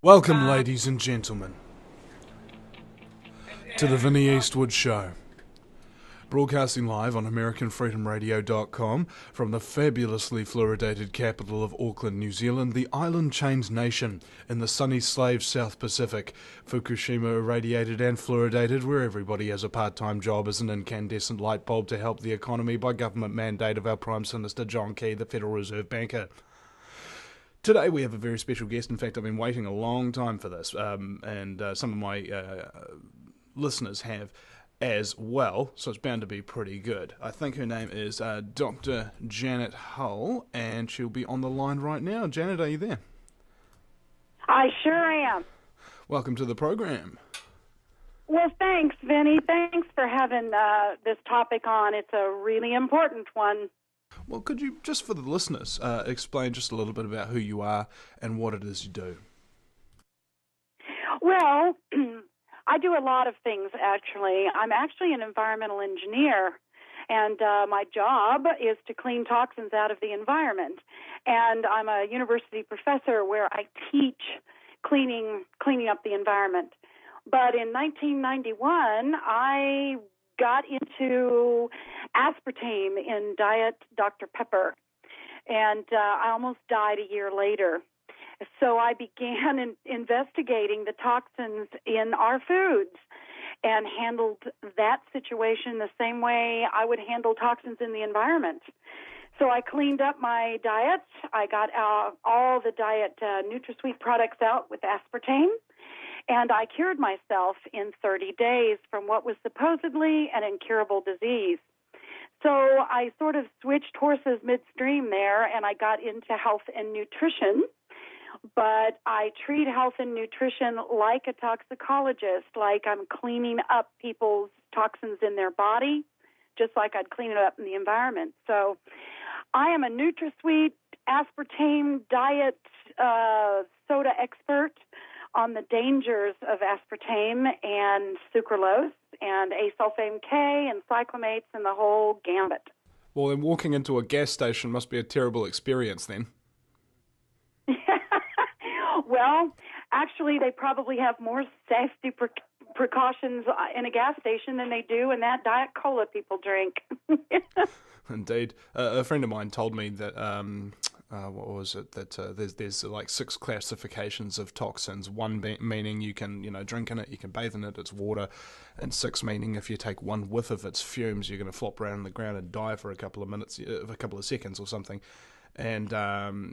Welcome, ladies and gentlemen, to the Vinny Eastwood Show. Broadcasting live on AmericanFreedomRadio.com from the fabulously fluoridated capital of Auckland, New Zealand, the island chains nation in the sunny slave South Pacific, Fukushima irradiated and fluoridated, where everybody has a part-time job as an incandescent light bulb to help the economy by government mandate of our Prime Minister John Key, the Federal Reserve banker. Today we have a very special guest. In fact, I've been waiting a long time for this, and some of my listeners have as well, so it's bound to be pretty good. I think her name is Dr. Janet Hull, and she'll be on the line right now. Janet, are you there? I sure am. Welcome to the program. Well, thanks, Vinny. Thanks for having this topic on. It's a really important one. Well, could you, just for the listeners, explain just a little bit about who you are and what it is you do? Well, I do a lot of things, actually. I'm actually an environmental engineer, and my job is to clean toxins out of the environment. And I'm a university professor where I teach cleaning up the environment. But in 1991, I got into aspartame in Diet Dr. Pepper, and I almost died a year later. So I began investigating the toxins in our foods and handled that situation the same way I would handle toxins in the environment. So I cleaned up my diet. I got all the diet NutraSweet products out with aspartame, and I cured myself in 30 days from what was supposedly an incurable disease. So I sort of switched horses midstream there, and I got into health and nutrition. But I treat health and nutrition like a toxicologist, like I'm cleaning up people's toxins in their body, just like I'd clean it up in the environment. So I am a NutraSweet aspartame diet soda expert on the dangers of aspartame and sucralose and asulfame K and cyclamates and the whole gambit. Well, then walking into a gas station must be a terrible experience then. Well, actually, they probably have more safety precautions in a gas station than they do in that Diet Cola people drink. Indeed. A friend of mine told me that, what was it, that there's like 6 classifications of toxins. 1 meaning you can, drink in it, you can bathe in it, it's water. And 6 meaning if you take 1 whiff of its fumes, you're going to flop around on the ground and die for a couple of minutes, a couple of seconds or something. And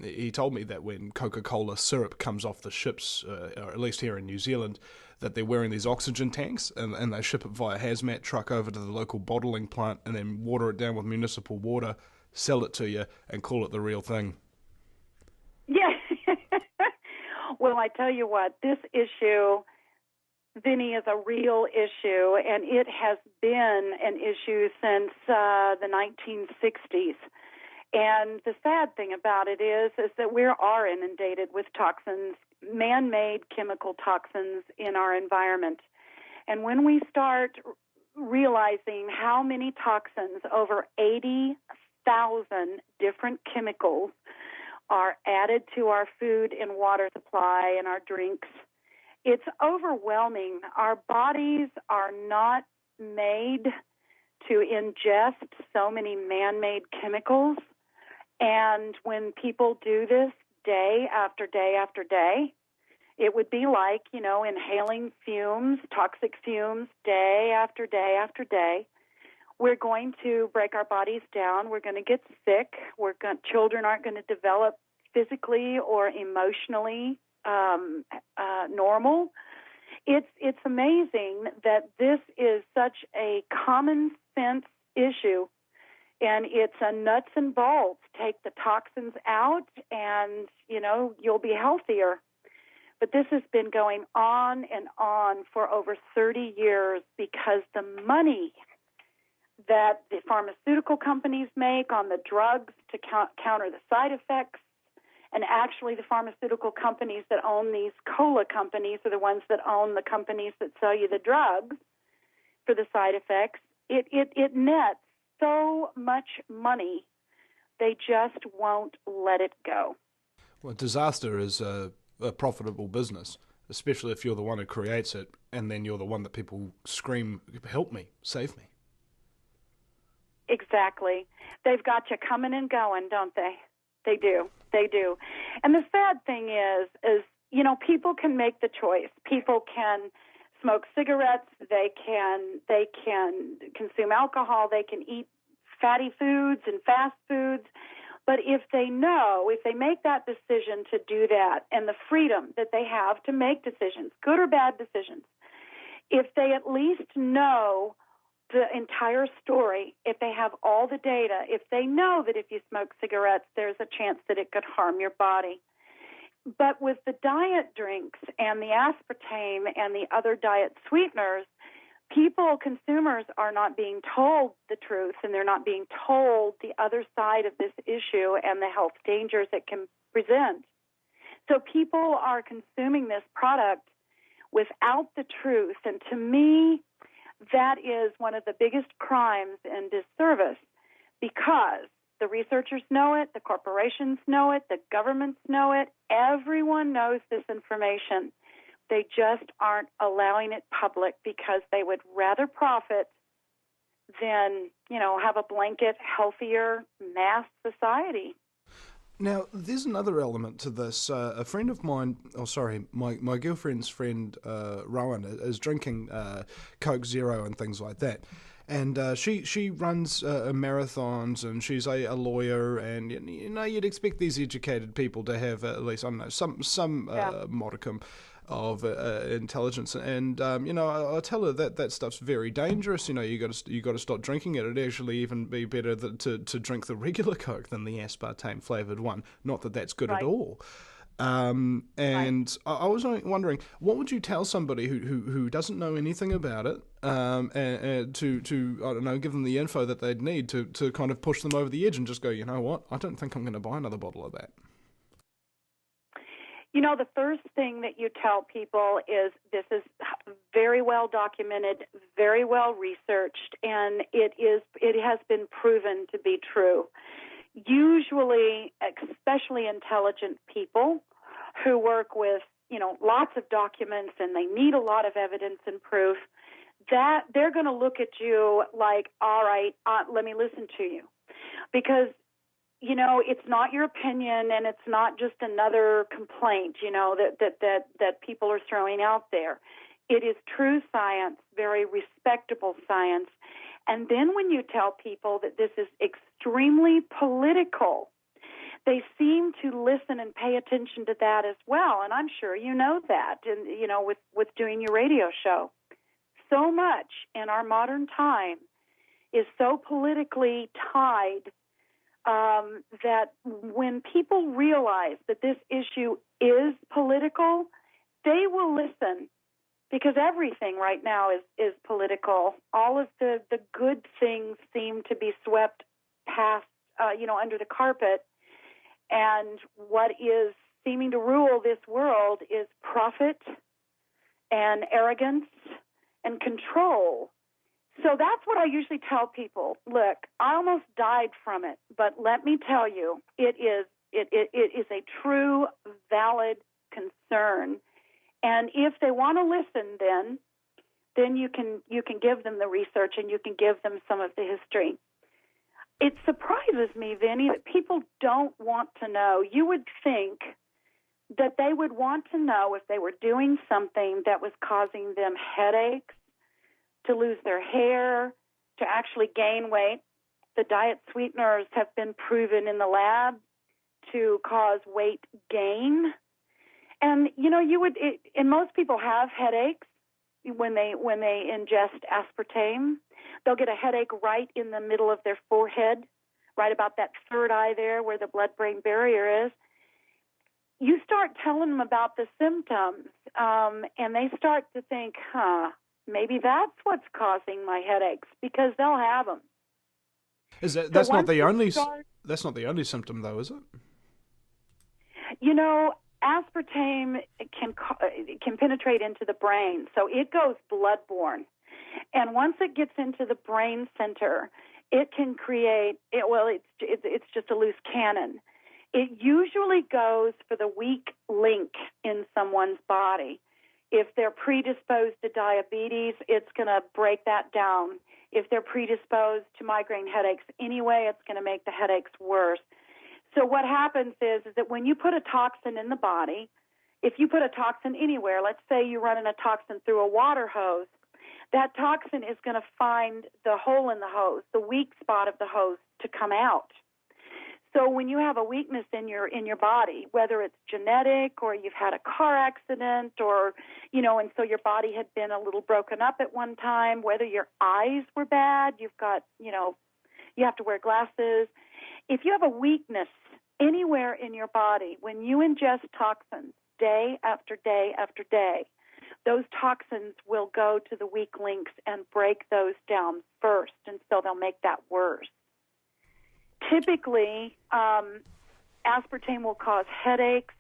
he told me that when Coca-Cola syrup comes off the ships, or at least here in New Zealand, that they're wearing these oxygen tanks and they ship it via hazmat truck over to the local bottling plant and then water it down with municipal water, sell it to you, and call it the real thing. Yeah. Well, I tell you what, this issue, Vinny, is a real issue, and it has been an issue since the 1960s. And the sad thing about it is that we are inundated with toxins, man-made chemical toxins in our environment. And when we start realizing how many toxins, over 80,000 different chemicals, are added to our food and water supply and our drinks, it's overwhelming. Our bodies are not made to ingest so many man-made chemicals. And when people do this day after day after day, it would be like, inhaling fumes, toxic fumes, day after day after day. We're going to break our bodies down. We're going to get sick. Children aren't going to develop physically or emotionally normal. It's amazing that this is such a common sense issue. And it's a nuts and bolts. Take the toxins out and, you'll be healthier. But this has been going on and on for over 30 years because the money that the pharmaceutical companies make on the drugs to counter the side effects, and actually the pharmaceutical companies that own these cola companies are the ones that own the companies that sell you the drugs for the side effects, it nets so much money, they just won't let it go. Well, disaster is a profitable business, especially if you're the one who creates it and then you're the one that people scream, help me, save me. Exactly. They've got you coming and going, don't they? They do. They do. And the sad thing is, people can make the choice. People can smoke cigarettes. They can consume alcohol. They can eat fatty foods and fast foods. But if they make that decision to do that, and the freedom that they have to make decisions, good or bad decisions, if they at least know the entire story, if they have all the data, if they know that if you smoke cigarettes, there's a chance that it could harm your body. But with the diet drinks and the aspartame and the other diet sweeteners, consumers are not being told the truth, and they're not being told the other side of this issue and the health dangers it can present. So people are consuming this product without the truth, and to me, that is one of the biggest crimes and disservice, because the researchers know it, the corporations know it, the governments know it, everyone knows this information. They just aren't allowing it public because they would rather profit than, have a blanket, healthier mass society. Now, there's another element to this. A friend of mine, my girlfriend's friend, Rowan, is drinking Coke Zero and things like that. And she runs marathons, and she's a lawyer, and you'd expect these educated people to have at least, I don't know, some modicum of intelligence, and I tell her that stuff's very dangerous. You got to stop drinking it. It'd actually even be better to drink the regular Coke than the aspartame flavored one. Not that that's good at all. And I was wondering, what would you tell somebody who doesn't know anything about it, and to I don't know, give them the info that they'd need to kind of push them over the edge and just go, you know what, I don't think I'm going to buy another bottle of that. The first thing that you tell people is this is very well documented, very well researched, and it has been proven to be true. Usually, especially intelligent people who work with, lots of documents and they need a lot of evidence and proof, that they're going to look at you like, all right, let me listen to you. Because it's not your opinion, and it's not just another complaint, that people are throwing out there. It is true science, very respectable science. And then when you tell people that this is extremely political, they seem to listen and pay attention to that as well. And I'm sure you know that, and with doing your radio show. So much in our modern time is so politically tied that when people realize that this issue is political, they will listen, because everything right now is political. All of the good things seem to be swept past, under the carpet, and what is seeming to rule this world is profit and arrogance and control. So that's what I usually tell people. Look, I almost died from it, but let me tell you, it is a true, valid concern. And if they want to listen, then you can give them the research, and you can give them some of the history. It surprises me, Vinny, that people don't want to know. You would think that they would want to know if they were doing something that was causing them headaches, to lose their hair, to actually gain weight. The diet sweeteners have been proven in the lab to cause weight gain. And, and most people have headaches when they ingest aspartame. They'll get a headache right in the middle of their forehead, right about that third eye there where the blood-brain barrier is. You start telling them about the symptoms, and they start to think, maybe that's what's causing my headaches, because they'll have them. That's not the only symptom, though, is it? Aspartame can penetrate into the brain, so it goes bloodborne. And once it gets into the brain center, it can create it's just a loose cannon. It usually goes for the weak link in someone's body. If they're predisposed to diabetes, it's going to break that down. If they're predisposed to migraine headaches anyway, it's going to make the headaches worse. So what happens is that when you put a toxin in the body, if you put a toxin anywhere, let's say you're running a toxin through a water hose, that toxin is going to find the hole in the hose, the weak spot of the hose, to come out. So when you have a weakness in your body, whether it's genetic or you've had a car accident or, and so your body had been a little broken up at one time, whether your eyes were bad, you've got, you have to wear glasses. If you have a weakness anywhere in your body, when you ingest toxins day after day after day, those toxins will go to the weak links and break those down first, and so they'll make that worse. Typically, aspartame will cause headaches,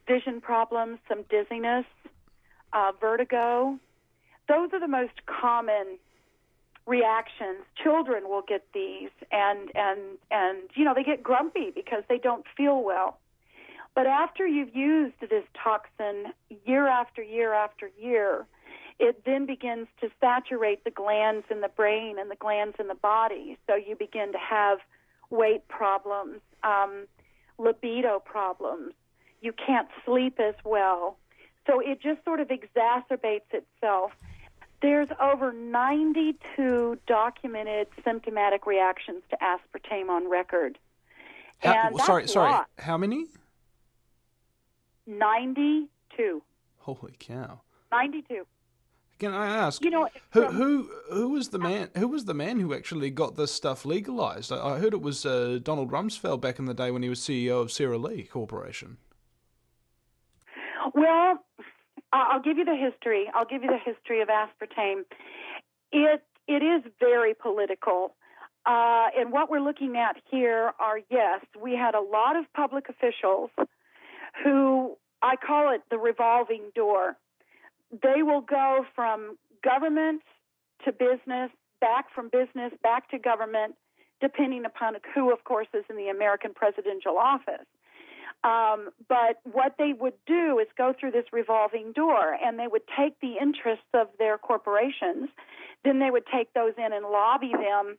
vision problems, some dizziness, vertigo. Those are the most common reactions. Children will get these, and they get grumpy because they don't feel well. But after you've used this toxin year after year after year, it then begins to saturate the glands in the brain and the glands in the body. So you begin to have weight problems, libido problems. You can't sleep as well. So it just sort of exacerbates itself. There's over 92 documented symptomatic reactions to aspartame on record. Sorry. How many? 92. Holy cow! 92. Can I ask, who was the man? Who was the man who actually got this stuff legalized? I heard it was Donald Rumsfeld back in the day when he was CEO of Sara Lee Corporation. Well, I'll give you the history. I'll give you the history of aspartame. It is very political. And what we're looking at here are, yes, we had a lot of public officials who, I call it the revolving door. They will go from government to business, back from business, back to government, depending upon who, of course, is in the American presidential office. But what they would do is go through this revolving door, and they would take the interests of their corporations, then they would take those in and lobby them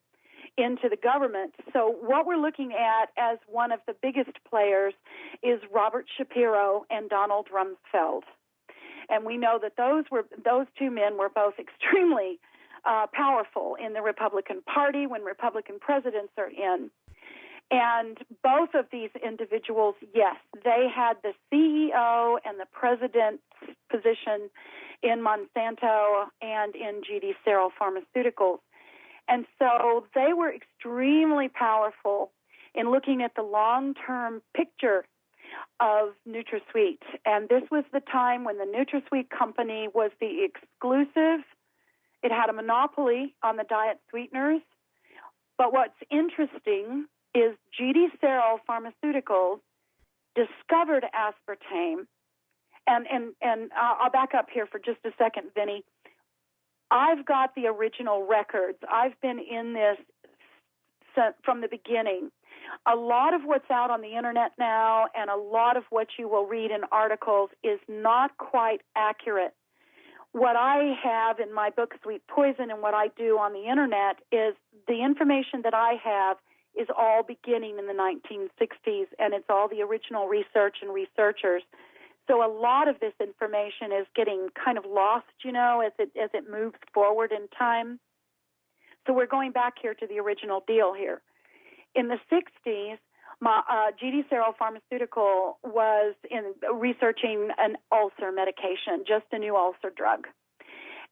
into the government. So what we're looking at as one of the biggest players is Robert Shapiro and Donald Rumsfeld. And we know that those two men were both extremely powerful in the Republican Party when Republican presidents are in. And both of these individuals, yes, they had the CEO and the president's position in Monsanto and in GD Searle Pharmaceuticals. And so they were extremely powerful in looking at the long-term picture of NutraSweet. And this was the time when the NutraSweet company was the exclusive. It had a monopoly on the diet sweeteners. But what's interesting is GD Searle Pharmaceuticals discovered aspartame. And I'll back up here for just a second, Vinny. I've got the original records. I've been in this from the beginning. A lot of what's out on the internet now and a lot of what you will read in articles is not quite accurate. What I have in my book, Sweet Poison, and what I do on the internet is the information that I have is all beginning in the 1960s, and it's all the original research and researchers. So a lot of this information is getting kind of lost, as it moves forward in time. So we're going back here to the original deal here. In the 60s, GD Searle Pharmaceutical was researching an ulcer medication, just a new ulcer drug.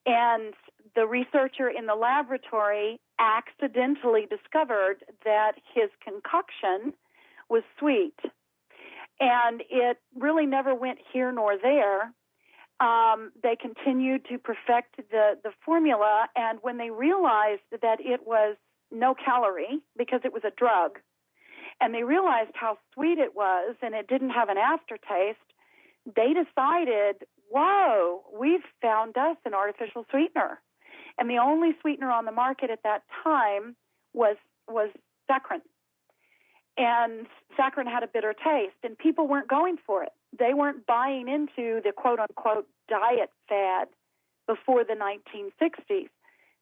And the researcher in the laboratory accidentally discovered that his concoction was sweet. And it really never went here nor there. They continued to perfect the formula, and when they realized that it was no calorie because it was a drug, and they realized how sweet it was and it didn't have an aftertaste, they decided, whoa, we've found us an artificial sweetener. And the only sweetener on the market at that time was saccharin. and saccharin had a bitter taste, and people weren't going for it. They weren't buying into the quote-unquote diet fad before the 1960s.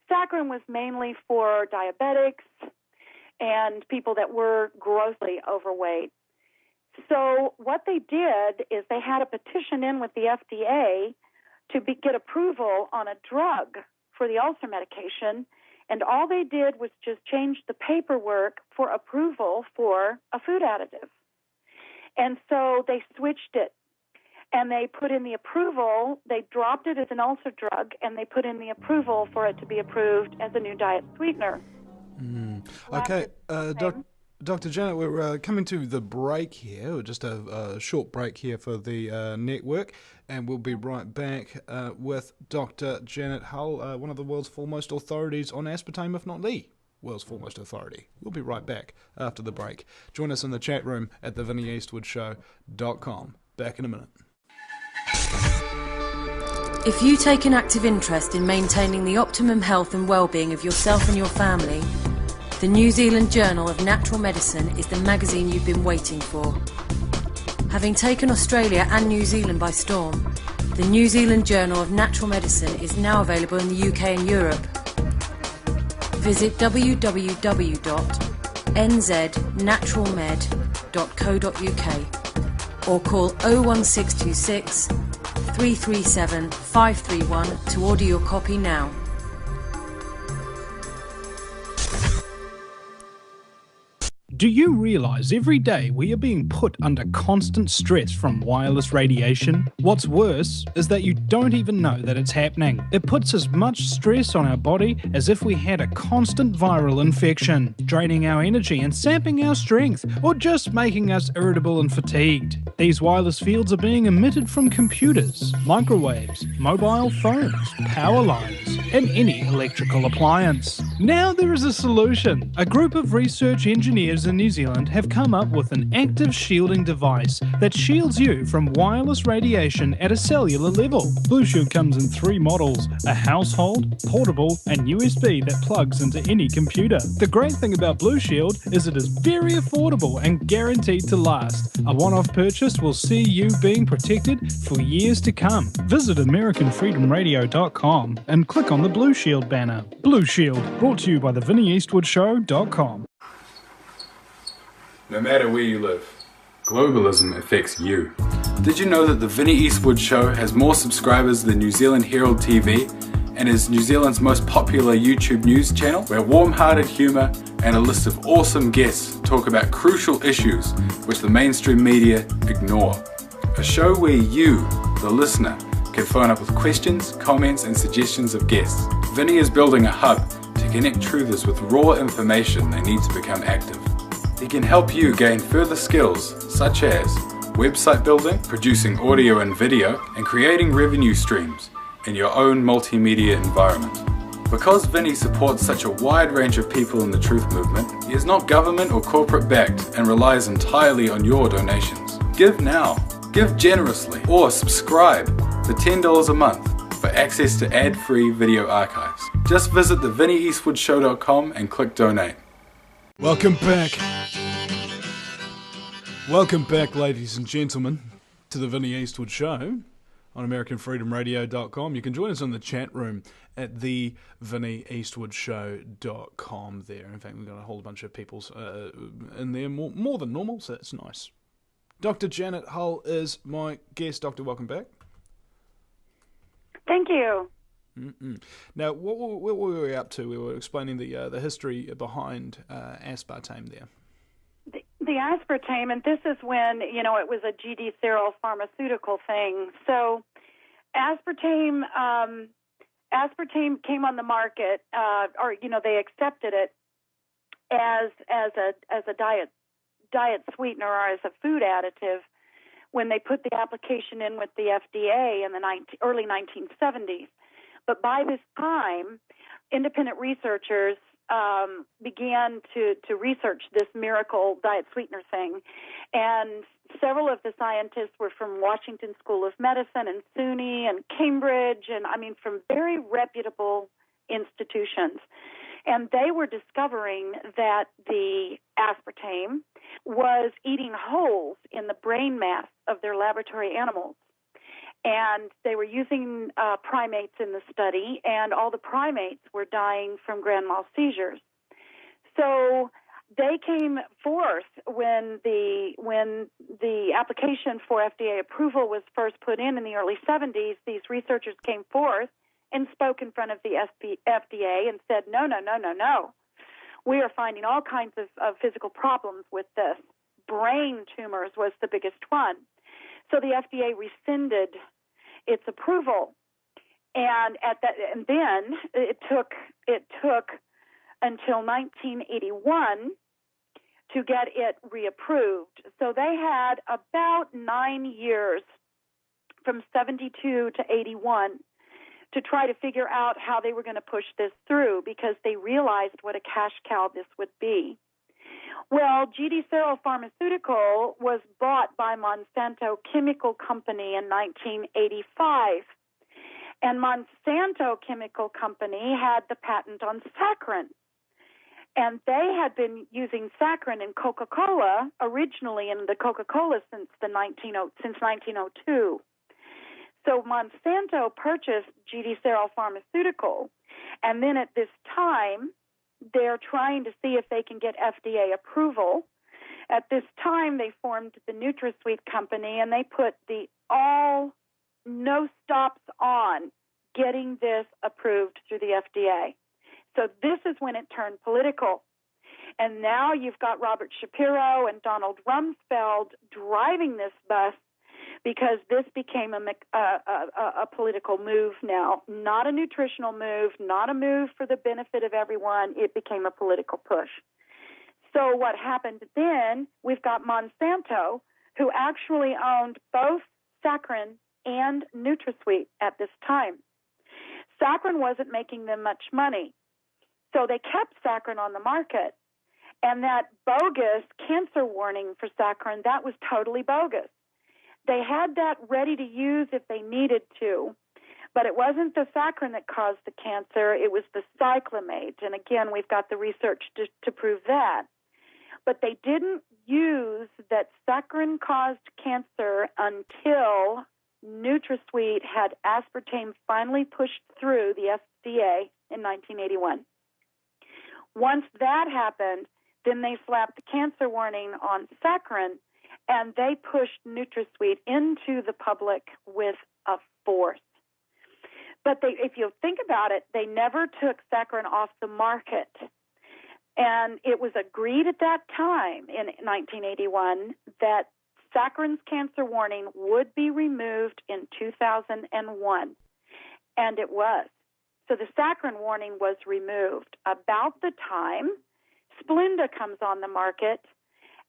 Saccharin was mainly for diabetics and people that were grossly overweight. So what they did is they had a petition in with the FDA to get approval on a drug for the ulcer medication, and all they did was just change the paperwork for approval for a food additive. And so they switched it, and they put in the approval, they dropped it as an ulcer drug, and they put in the approval for it to be approved as a new diet sweetener. Okay, Dr. Janet, we're coming to the break here, just a short break here for the network, and we'll be right back with Dr. Janet Hull, one of the world's foremost authorities on aspartame, if not the world's foremost authority. We'll be right back after the break. Join us in the chat room at thevinnieeastwoodshow.com. Back in a minute. If you take an active interest in maintaining the optimum health and well-being of yourself and your family, the New Zealand Journal of Natural Medicine is the magazine you've been waiting for. Having taken Australia and New Zealand by storm, the New Zealand Journal of Natural Medicine is now available in the UK and Europe. Visit www.nznaturalmed.co.uk or call 01626 337 531 to order your copy now. Do you realise every day we are being put under constant stress from wireless radiation? What's worse is that you don't even know that it's happening. It puts as much stress on our body as if we had a constant viral infection, draining our energy and sapping our strength, or just making us irritable and fatigued. These wireless fields are being emitted from computers, microwaves, mobile phones, power lines, and any electrical appliance. Now there is a solution. A group of research engineers in New Zealand have come up with an active shielding device that shields you from wireless radiation at a cellular level. Blue Shield comes in 3 models: a household, portable, and USB that plugs into any computer. The great thing about Blue Shield is it is very affordable and guaranteed to last. A one-off purchase will see you being protected for years to come. Visit AmericanFreedomRadio.com and click on the Blue Shield banner. Blue Shield, brought to you by theVinnieEastwoodShow.com. No matter where you live, globalism affects you. Did you know that the Vinny Eastwood Show has more subscribers than New Zealand Herald TV and is New Zealand's most popular YouTube news channel, where warm-hearted humour and a list of awesome guests talk about crucial issues which the mainstream media ignore? A show where you, the listener, can phone up with questions, comments and suggestions of guests. Vinny is building a hub to connect truthers with raw information they need to become active. He can help you gain further skills such as website building, producing audio and video, and creating revenue streams in your own multimedia environment. Because Vinny supports such a wide range of people in the truth movement, he is not government or corporate backed and relies entirely on your donations. Give now, give generously, or subscribe for $10 a month for access to ad-free video archives. Just visit thevinnieeastwoodshow.com and click donate. Welcome back. Welcome back, ladies and gentlemen, to the Vinnie Eastwood Show on AmericanFreedomRadio.com. You can join us in the chat room at thevinnieeastwoodshow.com there. In fact, we've got a whole bunch of people in there, more than normal, so that's nice. Dr. Janet Hull is my guest. Doctor, welcome back. Thank you. Now, what were we up to? We were explaining the history behind aspartame there. The aspartame, and this is when, it was a GD Seral pharmaceutical thing. So aspartame came on the market, they accepted it as a diet sweetener or as a food additive when they put the application in with the FDA in the early 1970s. But by this time, independent researchers began to research this miracle diet sweetener thing. And several of the scientists were from Washington School of Medicine and SUNY and Cambridge, and from very reputable institutions. And they were discovering that the aspartame was eating holes in the brain mass of their laboratory animals. And they were using primates in the study, and all the primates were dying from grand mal seizures. So they came forth when the application for FDA approval was first put in the early 70s. These researchers came forth and spoke in front of the FDA and said, no. We are finding all kinds of physical problems with this. Brain tumors was the biggest one. So the FDA rescinded its approval. And then it took until 1981 to get it reapproved. So they had about 9 years from 72 to 81 to try to figure out how they were going to push this through, because they realized what a cash cow this would be. Well, GD Searle Pharmaceutical was bought by Monsanto Chemical Company in 1985. And Monsanto Chemical Company had the patent on saccharin. And they had been using saccharin in Coca-Cola, originally in the Coca-Cola since 1902. So Monsanto purchased GD Searle Pharmaceutical, and then at this time, they're trying to see if they can get FDA approval. At this time, they formed the NutraSweet company, and they put the no stops on getting this approved through the FDA. So this is when it turned political. And now you've got Robert Shapiro and Donald Rumsfeld driving this bus, because this became a political move now, not a nutritional move, not a move for the benefit of everyone. It became a political push. So what happened then, we've got Monsanto, who actually owned both saccharin and NutraSweet at this time. Saccharin wasn't making them much money, so they kept saccharin on the market. And that bogus cancer warning for saccharin, that was totally bogus. They had that ready to use if they needed to, but it wasn't the saccharin that caused the cancer, it was the cyclamate. And again, we've got the research to prove that. But they didn't use that saccharin caused cancer until NutraSweet had aspartame finally pushed through the FDA in 1981. Once that happened, then they slapped the cancer warning on saccharin, and they pushed NutraSweet into the public with a force. But if you think about it, they never took saccharin off the market. And it was agreed at that time in 1981 that saccharin's cancer warning would be removed in 2001. And it was. So the saccharin warning was removed. About the time Splenda comes on the market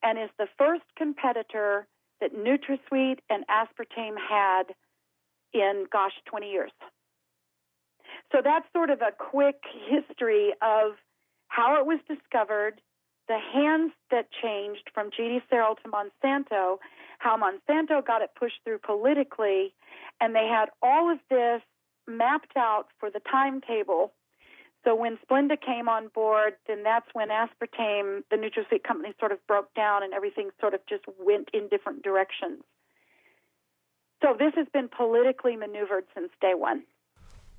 and is the first competitor that NutraSweet and aspartame had in, 20 years. So that's sort of a quick history of how it was discovered, the hands that changed from GD Searle to Monsanto, how Monsanto got it pushed through politically, and they had all of this mapped out for the timetable. So when Splenda came on board, then that's when aspartame, the NutraSweet company, sort of broke down and everything sort of just went in different directions. So this has been politically maneuvered since day one.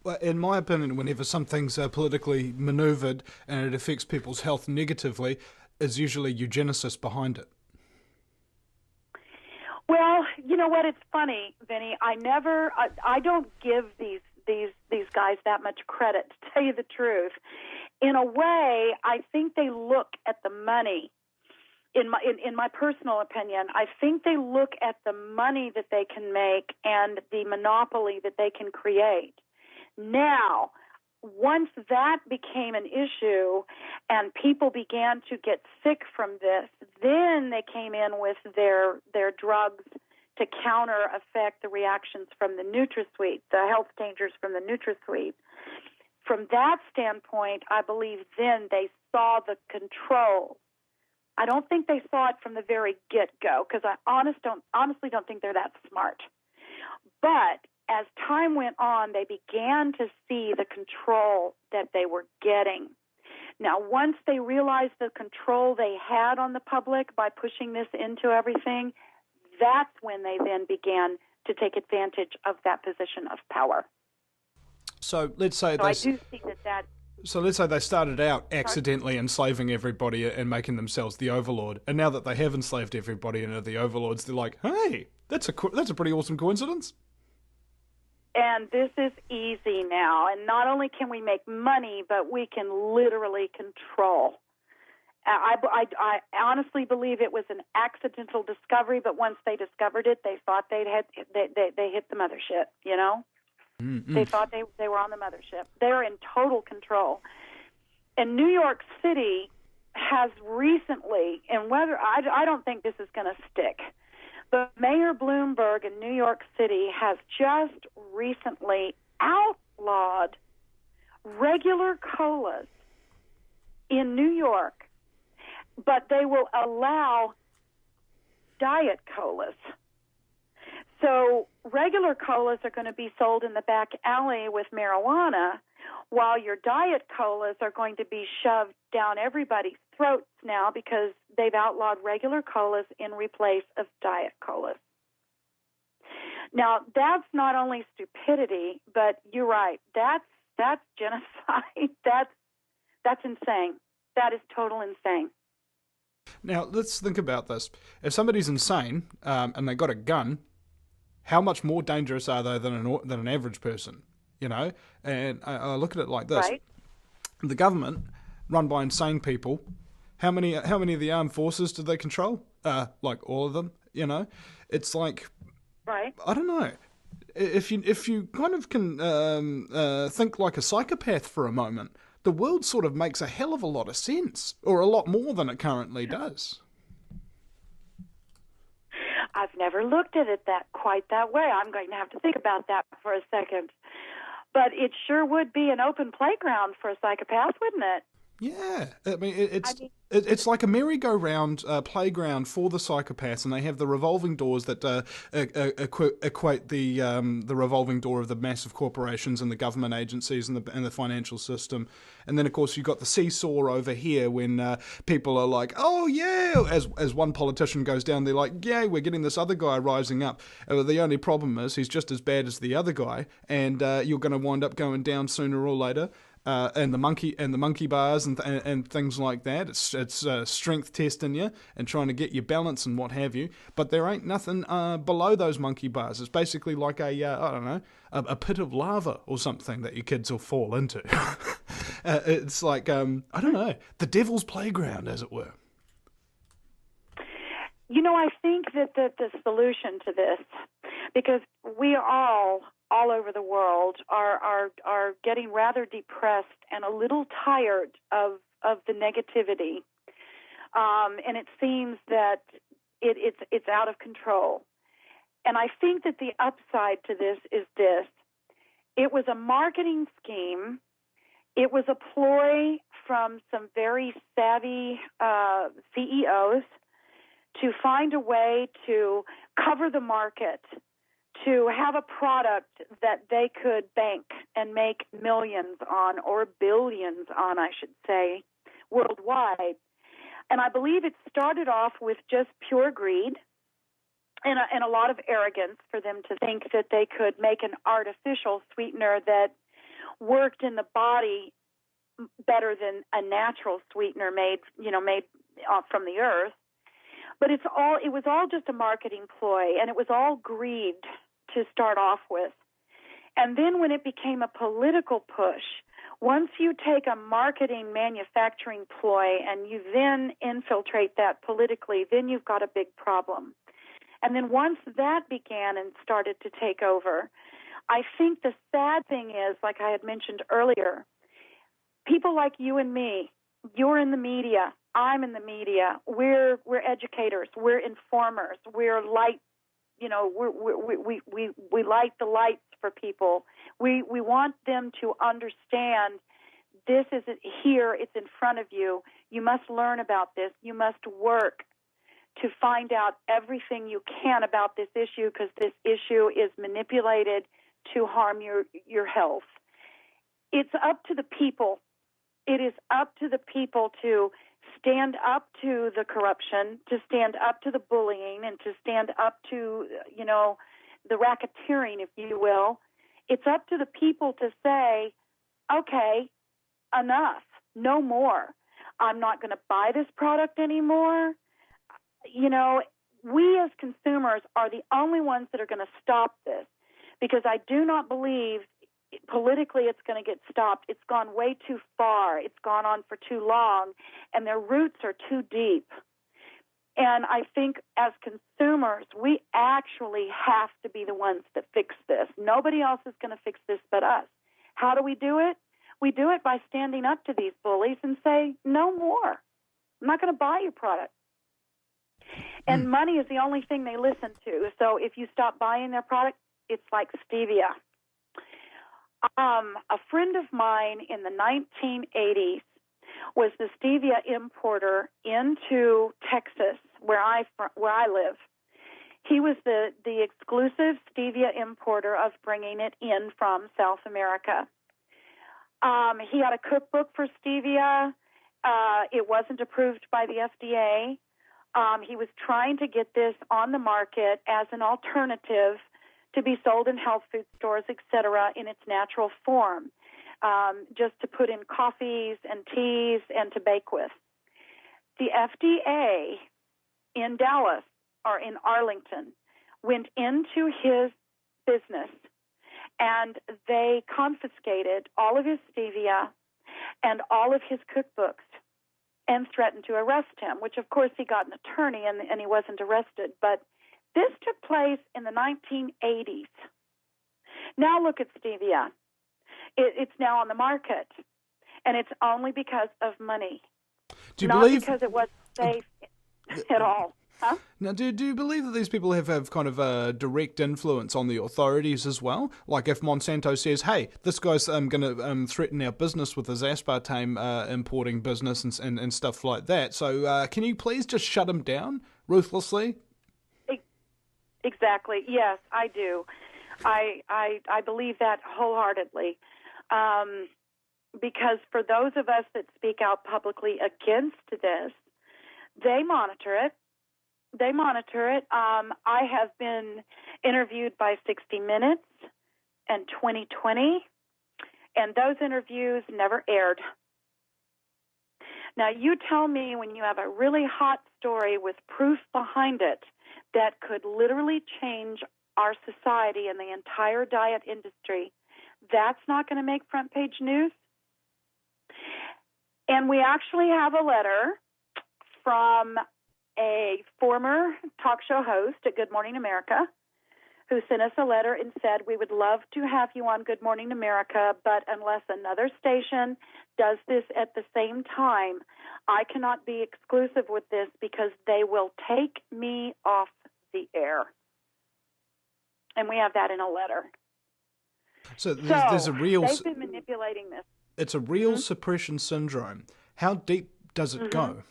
Well, in my opinion, whenever something's politically maneuvered and it affects people's health negatively, is usually eugenicists behind it. Well, you know what? It's funny, Vinny. I don't give these guys that much credit, to tell you the truth. In a way, I think they look at the money. In my personal opinion, I think they look at the money that they can make and the monopoly that they can create. Now, once that became an issue and people began to get sick from this, then they came in with their drugs to counter affect the reactions from the NutraSweet, the health dangers from the NutraSweet. From that standpoint, I believe then they saw the control. I don't think they saw it from the very get-go, because I honestly don't think they're that smart. But as time went on, they began to see the control that they were getting. Now, once they realized the control they had on the public by pushing this into everything, that's when they then began to take advantage of that position of power. So let's say I do see that. So let's say they started out accidentally enslaving everybody and making themselves the overlord, and now that they have enslaved everybody and are the overlords, they're like, hey, that's a pretty awesome coincidence. And this is easy now, and not only can we make money, but we can literally control. I honestly believe it was an accidental discovery, but once they discovered it, they thought they hit the mothership, you know? Mm-hmm. They thought they were on the mothership. They're in total control. And New York City has recently, and whether I don't think this is going to stick, but Mayor Bloomberg in New York City has just recently outlawed regular colas in New York, but they will allow diet colas. So regular colas are going to be sold in the back alley with marijuana, while your diet colas are going to be shoved down everybody's throats now because they've outlawed regular colas in replace of diet colas. Now, that's not only stupidity, but you're right. That's genocide. That's insane. That is total insane. Now, let's think about this. If somebody's insane and they got a gun, how much more dangerous are they than an average person? You know, and I look at it like this: right. The government, run by insane people, how many of the armed forces do they control? Like all of them. You know, it's like, right. I don't know. If you kind of can think like a psychopath for a moment, the world sort of makes a hell of a lot of sense, or a lot more than it currently does. I've never looked at it quite that way. I'm going to have to think about that for a second. But it sure would be an open playground for a psychopath, wouldn't it? Yeah, I mean, it's like a merry-go-round playground for the psychopaths, and they have the revolving doors that equate the revolving door of the massive corporations and the government agencies and the financial system. And then, of course, you've got the seesaw over here when people are like, oh, yeah, as one politician goes down, they're like, yeah, we're getting this other guy rising up. The only problem is he's just as bad as the other guy, and you're going to wind up going down sooner or later. And the monkey bars and things like that. It's strength testing you and trying to get your balance and what have you. But there ain't nothing below those monkey bars. It's basically like a pit of lava or something that your kids will fall into. It's like I don't know, the devil's playground, as it were. You know, I think that the solution to this, because we all over the world are getting rather depressed and a little tired of the negativity, and it seems that it's out of control. And I think that the upside to this is this: it was a marketing scheme. It was a ploy from some very savvy CEOs to find a way to cover the market, to have a product that they could bank and make millions on, or billions on, I should say, worldwide. And I believe it started off with just pure greed and a lot of arrogance for them to think that they could make an artificial sweetener that worked in the body better than a natural sweetener made from the earth. But it was all just a marketing ploy, and it was all greed to start off with. And then when it became a political push, once you take a marketing manufacturing ploy and you then infiltrate that politically, then you've got a big problem. And then once that began and started to take over, I think the sad thing is, like I had mentioned earlier, people like you and me, you're in the media, I'm in the media, we're educators, we're informers, we're light, we light the lights for people. We want them to understand this isn't here, it's in front of you. You must learn about this. You must work to find out everything you can about this issue, because this issue is manipulated to harm your health. It's up to the people It is up to the people to stand up to the corruption, to stand up to the bullying, and to stand up to, the racketeering, if you will. It's up to the people to say, okay, enough, no more. I'm not going to buy this product anymore. We as consumers are the only ones that are going to stop this, because I do not believe politically it's going to get stopped. It's gone way too far. It's gone on for too long, and their roots are too deep. And I think as consumers, we actually have to be the ones that fix this. Nobody else is going to fix this but us. How do we do it? We do it by standing up to these bullies and say, no more. I'm not going to buy your product. And money is the only thing they listen to. So if you stop buying their product, it's like stevia. A friend of mine in the 1980s was the stevia importer into Texas, where I live. He was the exclusive stevia importer of bringing it in from South America. He had a cookbook for stevia. It wasn't approved by the FDA. He was trying to get this on the market as an alternative to be sold in health food stores, etc., in its natural form, just to put in coffees and teas and to bake with. The FDA in Dallas or in Arlington went into his business and they confiscated all of his stevia and all of his cookbooks and threatened to arrest him, which of course he got an attorney and he wasn't arrested. But this took place in the 1980s. Now look at stevia. It's now on the market, and it's only because of money. Do you not believe because it wasn't safe at all. Huh? Now, do you believe that these people have kind of a direct influence on the authorities as well? Like if Monsanto says, hey, this guy's going to threaten our business with his aspartame importing business and stuff like that. So can you please just shut him down ruthlessly? Exactly. Yes, I do. I believe that wholeheartedly. Because for those of us that speak out publicly against this, they monitor it. I have been interviewed by 60 Minutes and 2020, and those interviews never aired. Now, you tell me when you have a really hot story with proof behind it that could literally change our society and the entire diet industry, that's not going to make front page news. And we actually have a letter from a former talk show host at Good Morning America who sent us a letter and said, we would love to have you on Good Morning America, but unless another station does this at the same time, I cannot be exclusive with this because they will take me off the air. And we have that in a letter. So there's a real... They've been manipulating this. It's a real suppression syndrome. How deep does it go?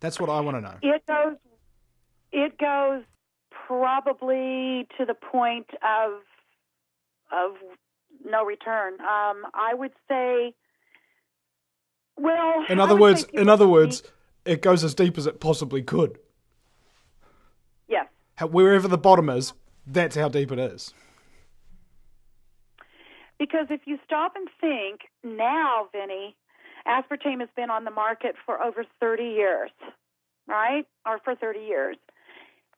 That's what I want to know. It goes probably to the point of no return. I would say, well... In other words, it goes as deep as it possibly could. Yes. Wherever the bottom is, that's how deep it is. Because if you stop and think, now, Vinny, aspartame has been on the market for over 30 years, right? Or for 30 years.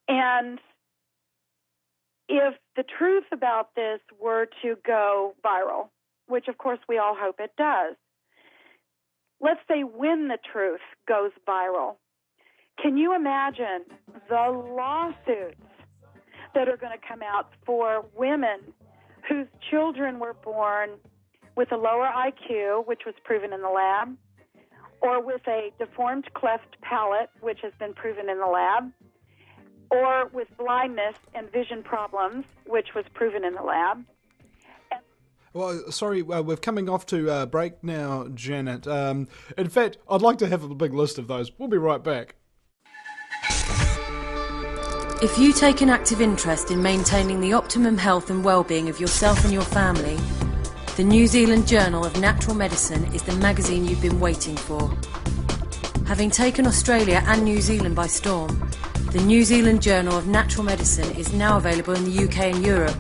And if the truth about this were to go viral, which of course we all hope it does, let's say when the truth goes viral, can you imagine the lawsuits that are going to come out for women whose children were born with a lower IQ, which was proven in the lab, or with a deformed cleft palate, which has been proven in the lab, or with blindness and vision problems, which was proven in the lab. Well, sorry, we're coming off to break now, Janet. In fact, I'd like to have a big list of those. We'll be right back. If you take an active interest in maintaining the optimum health and well-being of yourself and your family, The New Zealand Journal of Natural Medicine is the magazine you've been waiting for. Having taken Australia and New Zealand by storm, the New Zealand Journal of Natural Medicine is now available in the UK and Europe.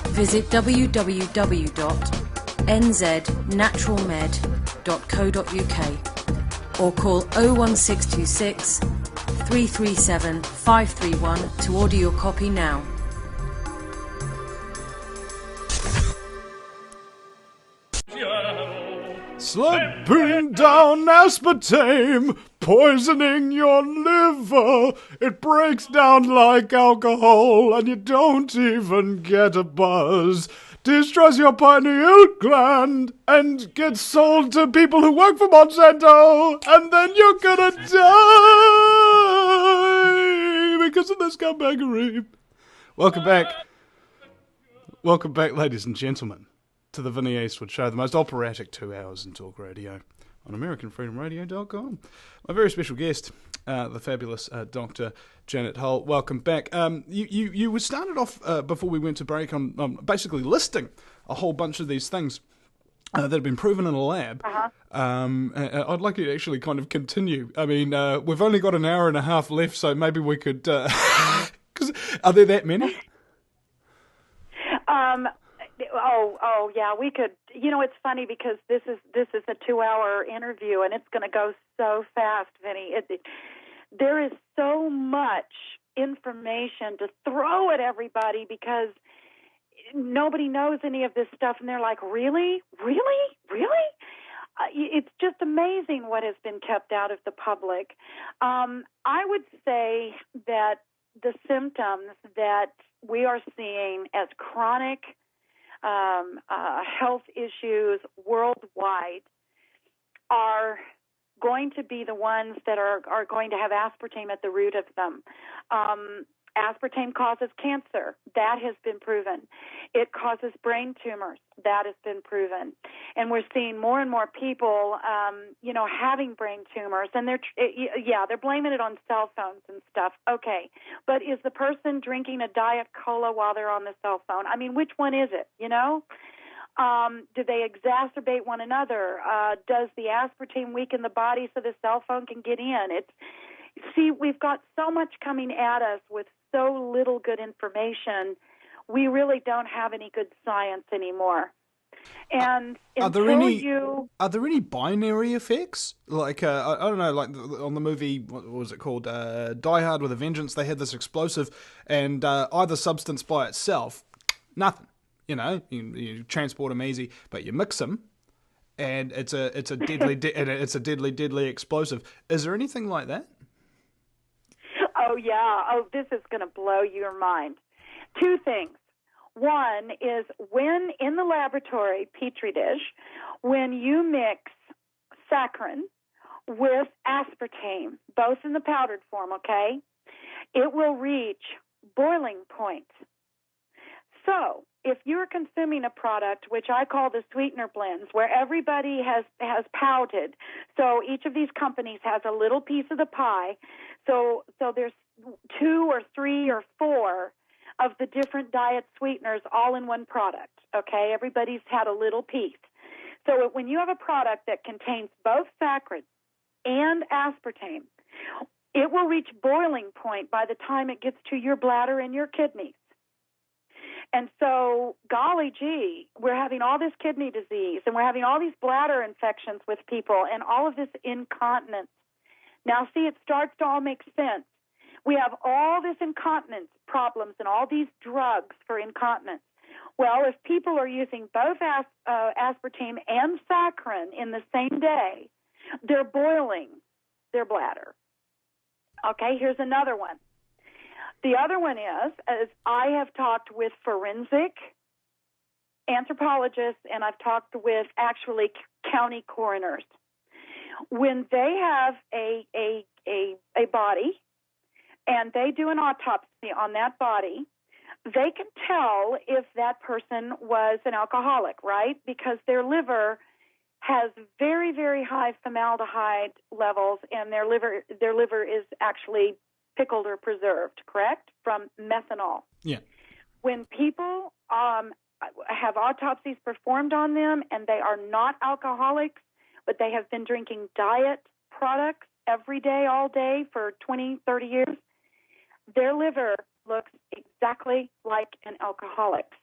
Visit www.nznaturalmed.co.uk or call 01626 337 531 to order your copy now. Slipping down aspartame, poisoning your liver. It breaks down like alcohol and you don't even get a buzz. Destroys your pineal gland and gets sold to people who work for Monsanto, and then you're gonna die because of this scumbaggery. Welcome back, ladies and gentlemen, to the Vinny Eastwood Show, the most operatic 2 hours in talk radio on AmericanFreedomRadio.com. My very special guest, the fabulous Dr. Janet Hull. Welcome back. You started off before we went to break on basically listing a whole bunch of these things that have been proven in a lab. I'd like you to actually kind of continue. I mean, we've only got an hour and a half left, so maybe we could... 'cause are there that many? Yeah, we could. You know, it's funny because this is a 2-hour interview, and it's going to go so fast, Vinny. There is so much information to throw at everybody because nobody knows any of this stuff, and they're like, really? It's just amazing what has been kept out of the public. I would say that the symptoms that we are seeing as chronic health issues worldwide are going to be the ones that are going to have aspartame at the root of them. Aspartame causes cancer. That has been proven. It causes brain tumors. That has been proven. And we're seeing more and more people, having brain tumors. And they're blaming it on cell phones and stuff. Okay. But is the person drinking a Diet Cola while they're on the cell phone? I mean, which one is it, you know? Do they exacerbate one another? Does the aspartame weaken the body so the cell phone can get in? See, we've got so much coming at us with so little good information. We really don't have any good science anymore. And are there any binary effects? Like I don't know, like on the movie, what was it called? Die Hard with a Vengeance. They had this explosive, and either substance by itself, nothing. You know, you transport them easy, but you mix them, and it's a deadly explosive. Is there anything like that? Oh, yeah. Oh, this is going to blow your mind. 2 things. One is when in the laboratory, Petri dish, when you mix saccharin with aspartame, both in the powdered form, okay, it will reach boiling point. So if you're consuming a product, which I call the sweetener blends, where everybody has pouted, so each of these companies has a little piece of the pie, so there's 2 or 3 or 4 of the different diet sweeteners all in one product, okay? Everybody's had a little piece. So when you have a product that contains both saccharin and aspartame, it will reach boiling point by the time it gets to your bladder and your kidneys. And so, golly gee, we're having all this kidney disease, and we're having all these bladder infections with people, and all of this incontinence. Now, see, it starts to all make sense. We have all this incontinence problems and all these drugs for incontinence. Well, if people are using both aspartame and saccharin in the same day, they're boiling their bladder. Okay, here's another one. The other one is I have talked with forensic anthropologists, and I've talked with actually county coroners. When they have a body and they do an autopsy on that body, they can tell if that person was an alcoholic, right? Because their liver has very, very high formaldehyde levels, and their liver is actually pickled or preserved, correct, from methanol. Yeah. When people have autopsies performed on them, and they are not alcoholics, but they have been drinking diet products every day, all day for 20, 30 years. Their liver looks exactly like an alcoholic's.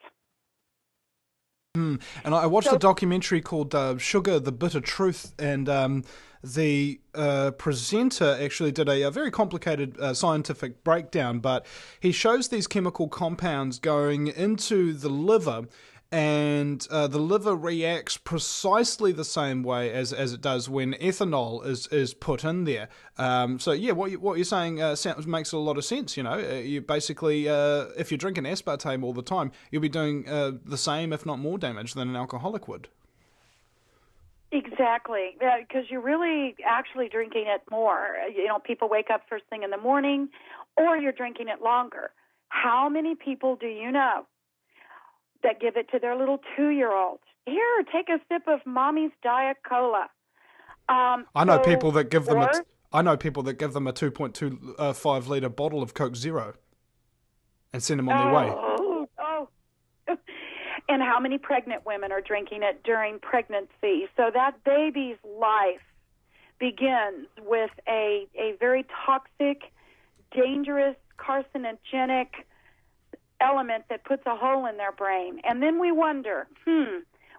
And I watched a documentary called Sugar, the Bitter Truth, and the presenter actually did a very complicated scientific breakdown, but he shows these chemical compounds going into the liver, and the liver reacts precisely the same way as it does when ethanol is put in there. So yeah, what you're saying makes a lot of sense. You know, you basically if you're drinking aspartame all the time, you'll be doing the same, if not more, damage than an alcoholic would. Exactly, because you're really actually drinking it more. You know, people wake up first thing in the morning, or you're drinking it longer. How many people do you know that give it to their little 2-year-old? Here, take a sip of Mommy's Diet Cola. I know people that give them a 2.25 liter bottle of Coke Zero and send them on their way. Oh. And how many pregnant women are drinking it during pregnancy? So that baby's life begins with a very toxic, dangerous, carcinogenic element that puts a hole in their brain. And then we wonder,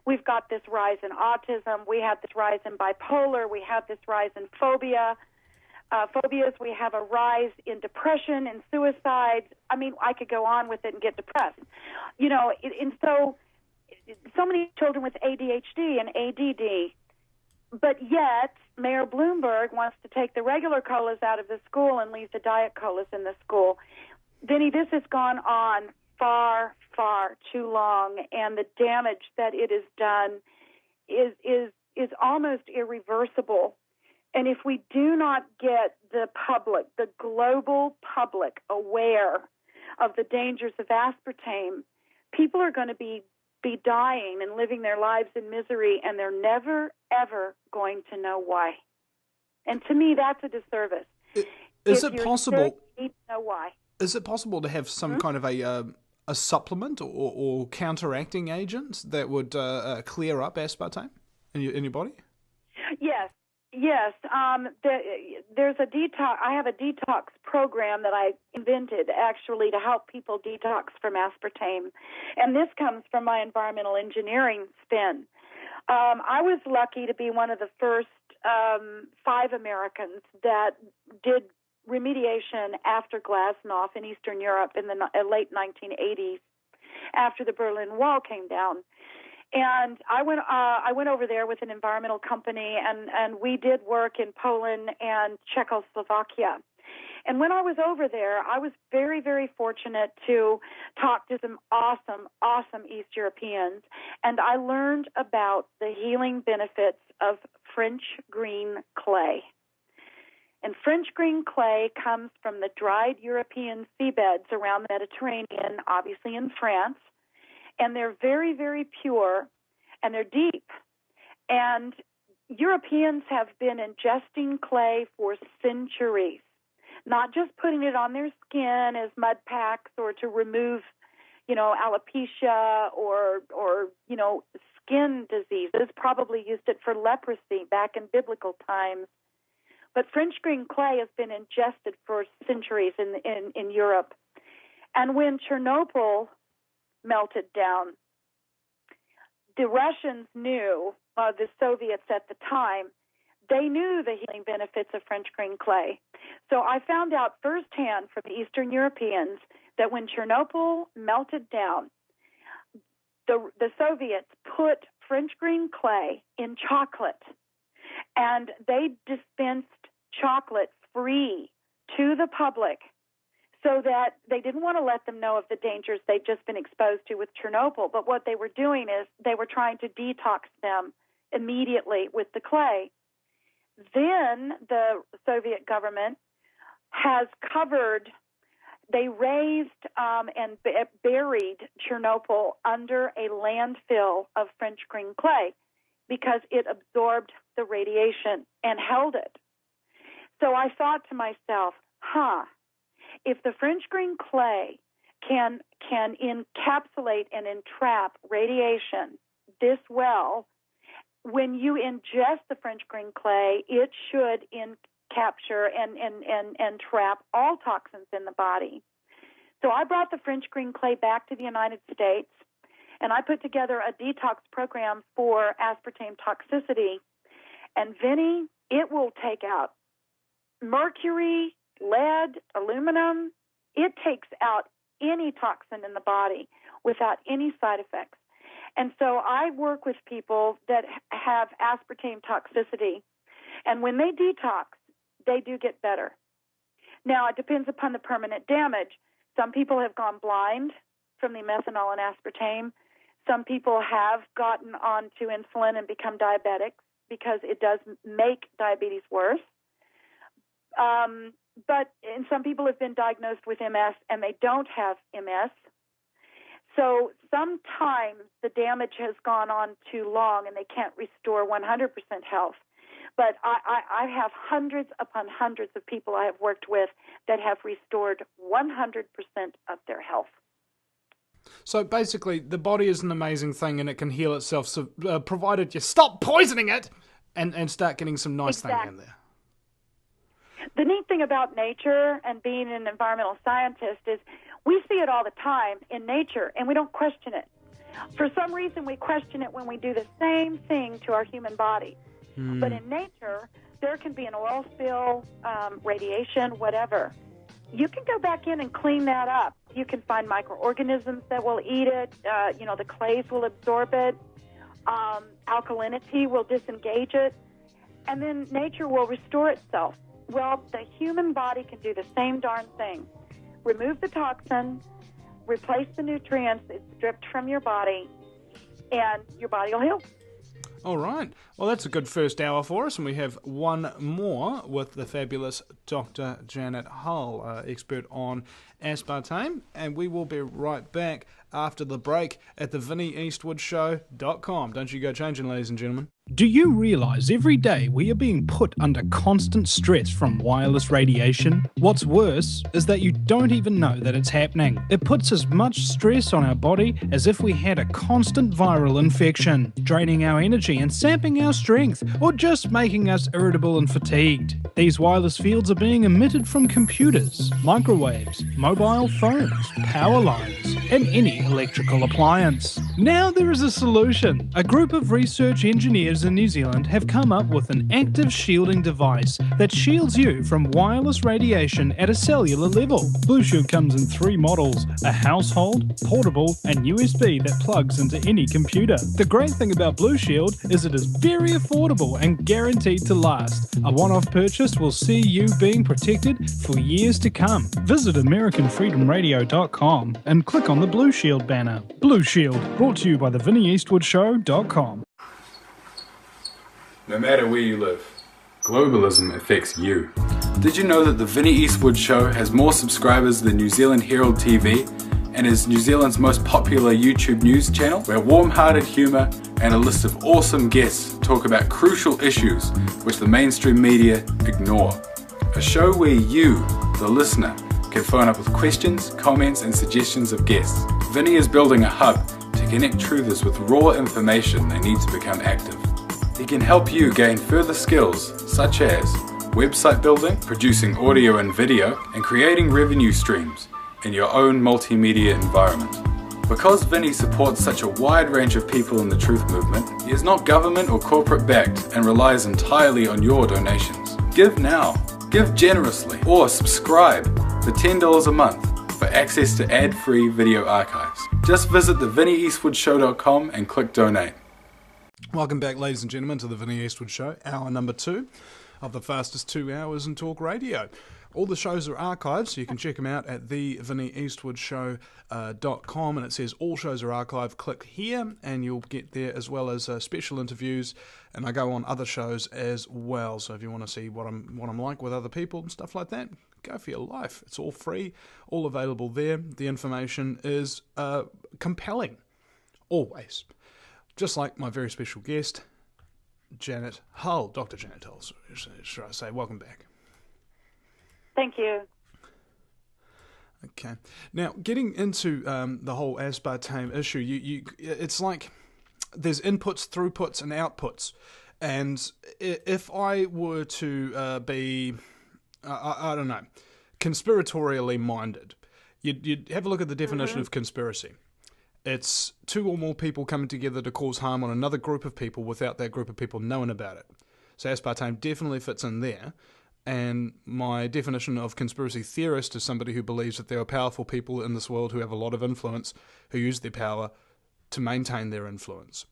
we've got this rise in autism, we have this rise in bipolar, we have this rise in phobias, we have a rise in depression and suicide. I mean, I could go on with it and get depressed. You know, and so many children with ADHD and ADD, but yet Mayor Bloomberg wants to take the regular colas out of the school and leave the diet colas in the school. Vinny, this has gone on far, far too long, and the damage that it has done is almost irreversible. And if we do not get the public, the global public, aware of the dangers of aspartame, people are going to be dying and living their lives in misery, and they're never, ever going to know why. And to me, that's a disservice. Is it possible? Sick, you need to know why. Is it possible to have some kind of a supplement or counteracting agent that would clear up aspartame in your body? Yes. There's a detox. I have a detox program that I invented actually to help people detox from aspartame, and this comes from my environmental engineering spin. I was lucky to be one of the first 5 Americans that did remediation after Glasnost in Eastern Europe in the late 1980s, after the Berlin Wall came down. And I went over there with an environmental company, and we did work in Poland and Czechoslovakia. And when I was over there, I was very, very fortunate to talk to some awesome East Europeans, and I learned about the healing benefits of French green clay. And French green clay comes from the dried European seabeds around the Mediterranean, obviously in France. And they're very, very pure, and they're deep. And Europeans have been ingesting clay for centuries, not just putting it on their skin as mud packs or to remove, alopecia or skin diseases. Probably used it for leprosy back in biblical times. But French green clay has been ingested for centuries in Europe. And when Chernobyl melted down, the Russians knew, the Soviets at the time, they knew the healing benefits of French green clay. So I found out firsthand from the Eastern Europeans that when Chernobyl melted down, the Soviets put French green clay in chocolate, and they dispensed chocolate free to the public, so that they didn't want to let them know of the dangers they'd just been exposed to with Chernobyl. But what they were doing is they were trying to detox them immediately with the clay. Then the Soviet government has they raised and buried Chernobyl under a landfill of French green clay because it absorbed the radiation and held it. So I thought to myself, if the French green clay can encapsulate and entrap radiation this well. When you ingest the French green clay, it should capture and trap all toxins in the body. So I brought the French green clay back to the United States, and I put together a detox program for aspartame toxicity. And Vinny, it will take out mercury, lead, aluminum. It takes out any toxin in the body without any side effects. And so I work with people that have aspartame toxicity. And when they detox, they do get better. Now, it depends upon the permanent damage. Some people have gone blind from the methanol and aspartame. Some people have gotten onto insulin and become diabetics because it does make diabetes worse. And some people have been diagnosed with MS and they don't have MS. So sometimes the damage has gone on too long and they can't restore 100% health. But I have hundreds upon hundreds of people I have worked with that have restored 100% of their health. So basically, the body is an amazing thing and it can heal itself, so, provided you stop poisoning it and start getting some nice things in there. The neat thing about nature and being an environmental scientist is we see it all the time in nature and we don't question it. For some reason, we question it when we do the same thing to our human body. But in nature, there can be an oil spill, radiation, whatever. You can go back in and clean that up. You can find microorganisms that will eat it. The clays will absorb it. Alkalinity will disengage it. And then nature will restore itself. Well, the human body can do the same darn thing. Remove the toxin, replace the nutrients it's stripped from your body, and your body will heal. All right. Well, that's a good first hour for us, and we have one more with the fabulous Dr. Janet Hull, expert on aspartame, and we will be right back after the break at the VinnyEastwoodShow.com. Don't you go changing, ladies and gentlemen. Do you realise every day we are being put under constant stress from wireless radiation? What's worse is that you don't even know that it's happening. It puts as much stress on our body as if we had a constant viral infection, draining our energy and sapping our strength, or just making us irritable and fatigued. These wireless fields are being emitted from computers, microwaves, mobile phones, power lines, and any electrical appliance. Now there is a solution. A group of research engineers in New Zealand have come up with an active shielding device that shields you from wireless radiation at a cellular level. Blue Shield comes in 3 models: a household, portable, and USB that plugs into any computer. The great thing about Blue Shield is it is very affordable and guaranteed to last. A one-off purchase will see you being protected for years to come. Visit AmericanFreedomRadio.com and click on the Blue Shield banner. Blue Shield, brought to you by the VinnyEastwoodShow.com. No matter where you live, globalism affects you. Did you know that the Vinny Eastwood Show has more subscribers than New Zealand Herald TV and is New Zealand's most popular YouTube news channel, where warm-hearted humour and a list of awesome guests talk about crucial issues which the mainstream media ignore? A show where you, the listener, can phone up with questions, comments and suggestions of guests. Vinny is building a hub to connect truthers with raw information they need to become active. He can help you gain further skills such as website building, producing audio and video, and creating revenue streams in your own multimedia environment. Because Vinny supports such a wide range of people in the truth movement, he is not government or corporate backed and relies entirely on your donations. Give now, give generously, or subscribe for $10 a month for access to ad-free video archives. Just visit the VinnyEastwoodShow.com and click donate. Welcome back, ladies and gentlemen, to the Vinny Eastwood Show, hour number 2 of the fastest 2 hours in talk radio. All the shows are archived, so you can check them out at thevinnieeastwoodshow.com, and it says all shows are archived. Click here, and you'll get there, as well as special interviews, and I go on other shows as well. So if you want to see what I'm like with other people and stuff like that, go for your life. It's all free, all available there. The information is compelling, always. Just like my very special guest, Janet Hull, Dr. Janet Hull, should I say. Welcome back. Thank you. Okay. Now, getting into the whole aspartame issue, it's like there's inputs, throughputs, and outputs. And if I were to be, I don't know, conspiratorially minded, you'd have a look at the definition of conspiracy. It's two or more people coming together to cause harm on another group of people without that group of people knowing about it. So aspartame definitely fits in there. And my definition of conspiracy theorist is somebody who believes that there are powerful people in this world who have a lot of influence, who use their power to maintain their influence.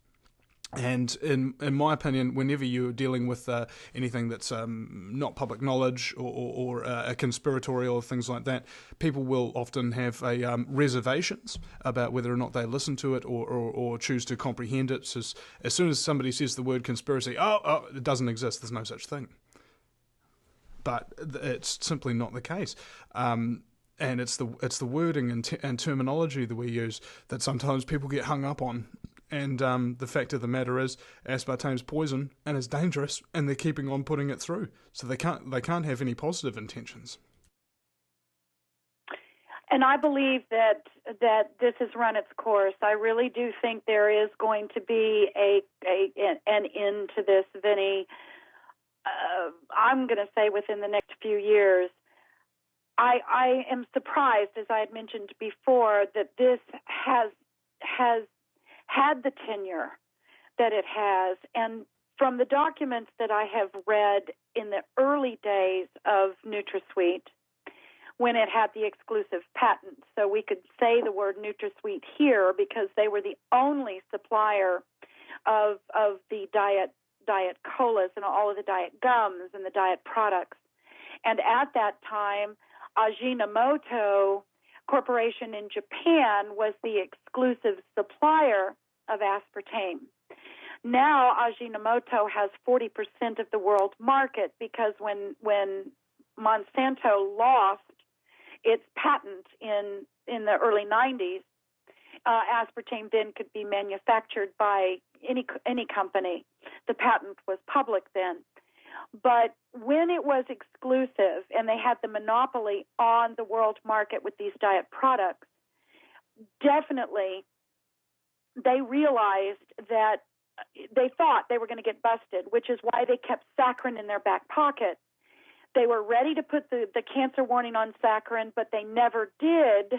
And in my opinion, whenever you're dealing with anything that's not public knowledge or a conspiratorial or things like that, people will often have reservations about whether or not they listen to it or choose to comprehend it. So as soon as somebody says the word conspiracy, it doesn't exist, there's no such thing. But it's simply not the case. And it's the wording and terminology that we use that sometimes people get hung up on. And the fact of the matter is, aspartame's poison and it's dangerous, and they're keeping on putting it through. So they can't have any positive intentions. And I believe that this has run its course. I really do think there is going to be an end to this, Vinny. I'm going to say within the next few years. I am surprised, as I had mentioned before, that this has had the tenure that it has. And from the documents that I have read in the early days of NutraSweet, when it had the exclusive patent, so we could say the word NutraSweet here because they were the only supplier of the diet colas and all of the diet gums and the diet products. And at that time, Ajinomoto Corporation in Japan was the exclusive supplier of aspartame. Now Ajinomoto has 40% of the world market because when Monsanto lost its patent in the early 90s, aspartame then could be manufactured by any company. The patent was public then. But when it was exclusive and they had the monopoly on the world market with these diet products, definitely they realized that they thought they were going to get busted, which is why they kept saccharin in their back pocket. They were ready to put the cancer warning on saccharin, but they never did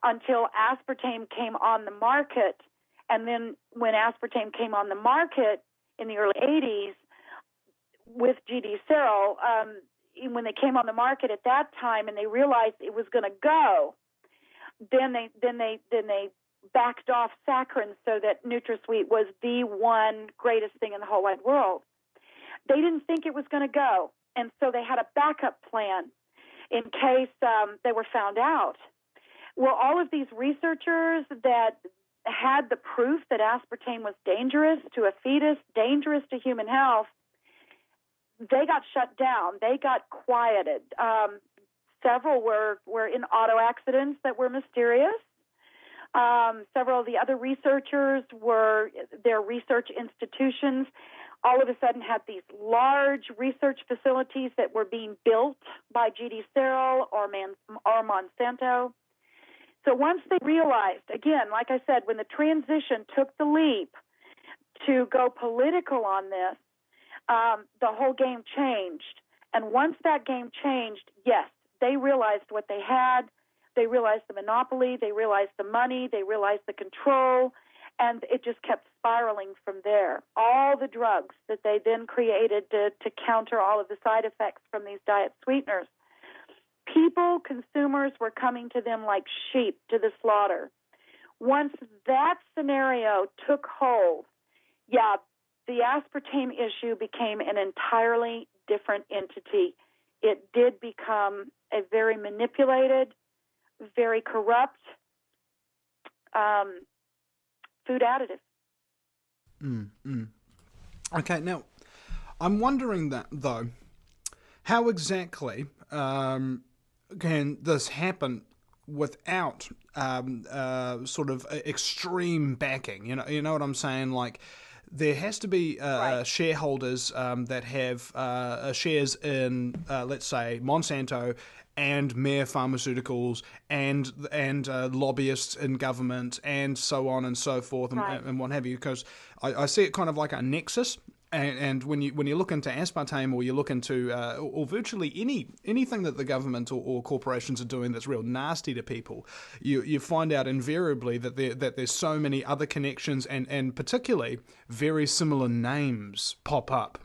until aspartame came on the market. And then when aspartame came on the market in the early 80s with GD Searle, when they came on the market at that time and they realized it was going to go, then they backed off saccharin so that NutraSweet was the one greatest thing in the whole wide world. They didn't think it was going to go, and so they had a backup plan in case they were found out. Well, all of these researchers that had the proof that aspartame was dangerous to a fetus, dangerous to human health, they got shut down. They got quieted. Several were in auto accidents that were mysterious. Several of the other researchers their research institutions all of a sudden had these large research facilities that were being built by GD Searle or Monsanto. So once they realized, again, like I said, when the transition took the leap to go political on this, the whole game changed. And once that game changed, yes, they realized what they had. They realized the monopoly. They realized the money. They realized the control. And it just kept spiraling from there. All the drugs that they then created to counter all of the side effects from these diet sweeteners. People, consumers, were coming to them like sheep to the slaughter. Once that scenario took hold, the aspartame issue became an entirely different entity. It did become a very manipulated, very corrupt food additive. Okay, now, I'm wondering that, though, how exactly can this happen without sort of extreme backing? You know what I'm saying? Like, there has to be shareholders that have shares in, let's say, Monsanto, and Mere Pharmaceuticals and lobbyists in government and so on and so forth and what have you, because I see it kind of like a nexus. And when you look into aspartame, or you look into or virtually anything that the government or corporations are doing that's real nasty to people, you find out invariably that there's so many other connections and particularly very similar names pop up.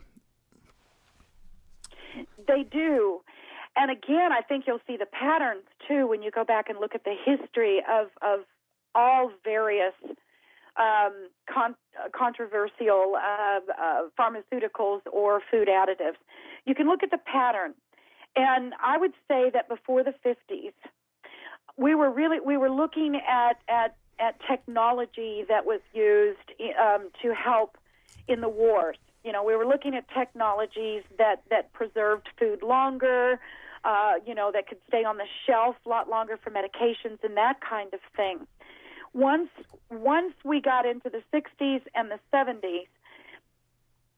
They do. And again, I think you'll see the patterns, too, when you go back and look at the history of all various controversial pharmaceuticals or food additives. You can look at the pattern. And I would say that before the 50s, we were looking at technology that was used to help in the wars. You know, we were looking at technologies that preserved food longer, that could stay on the shelf a lot longer for medications and that kind of thing. Once we got into the 60s and the 70s,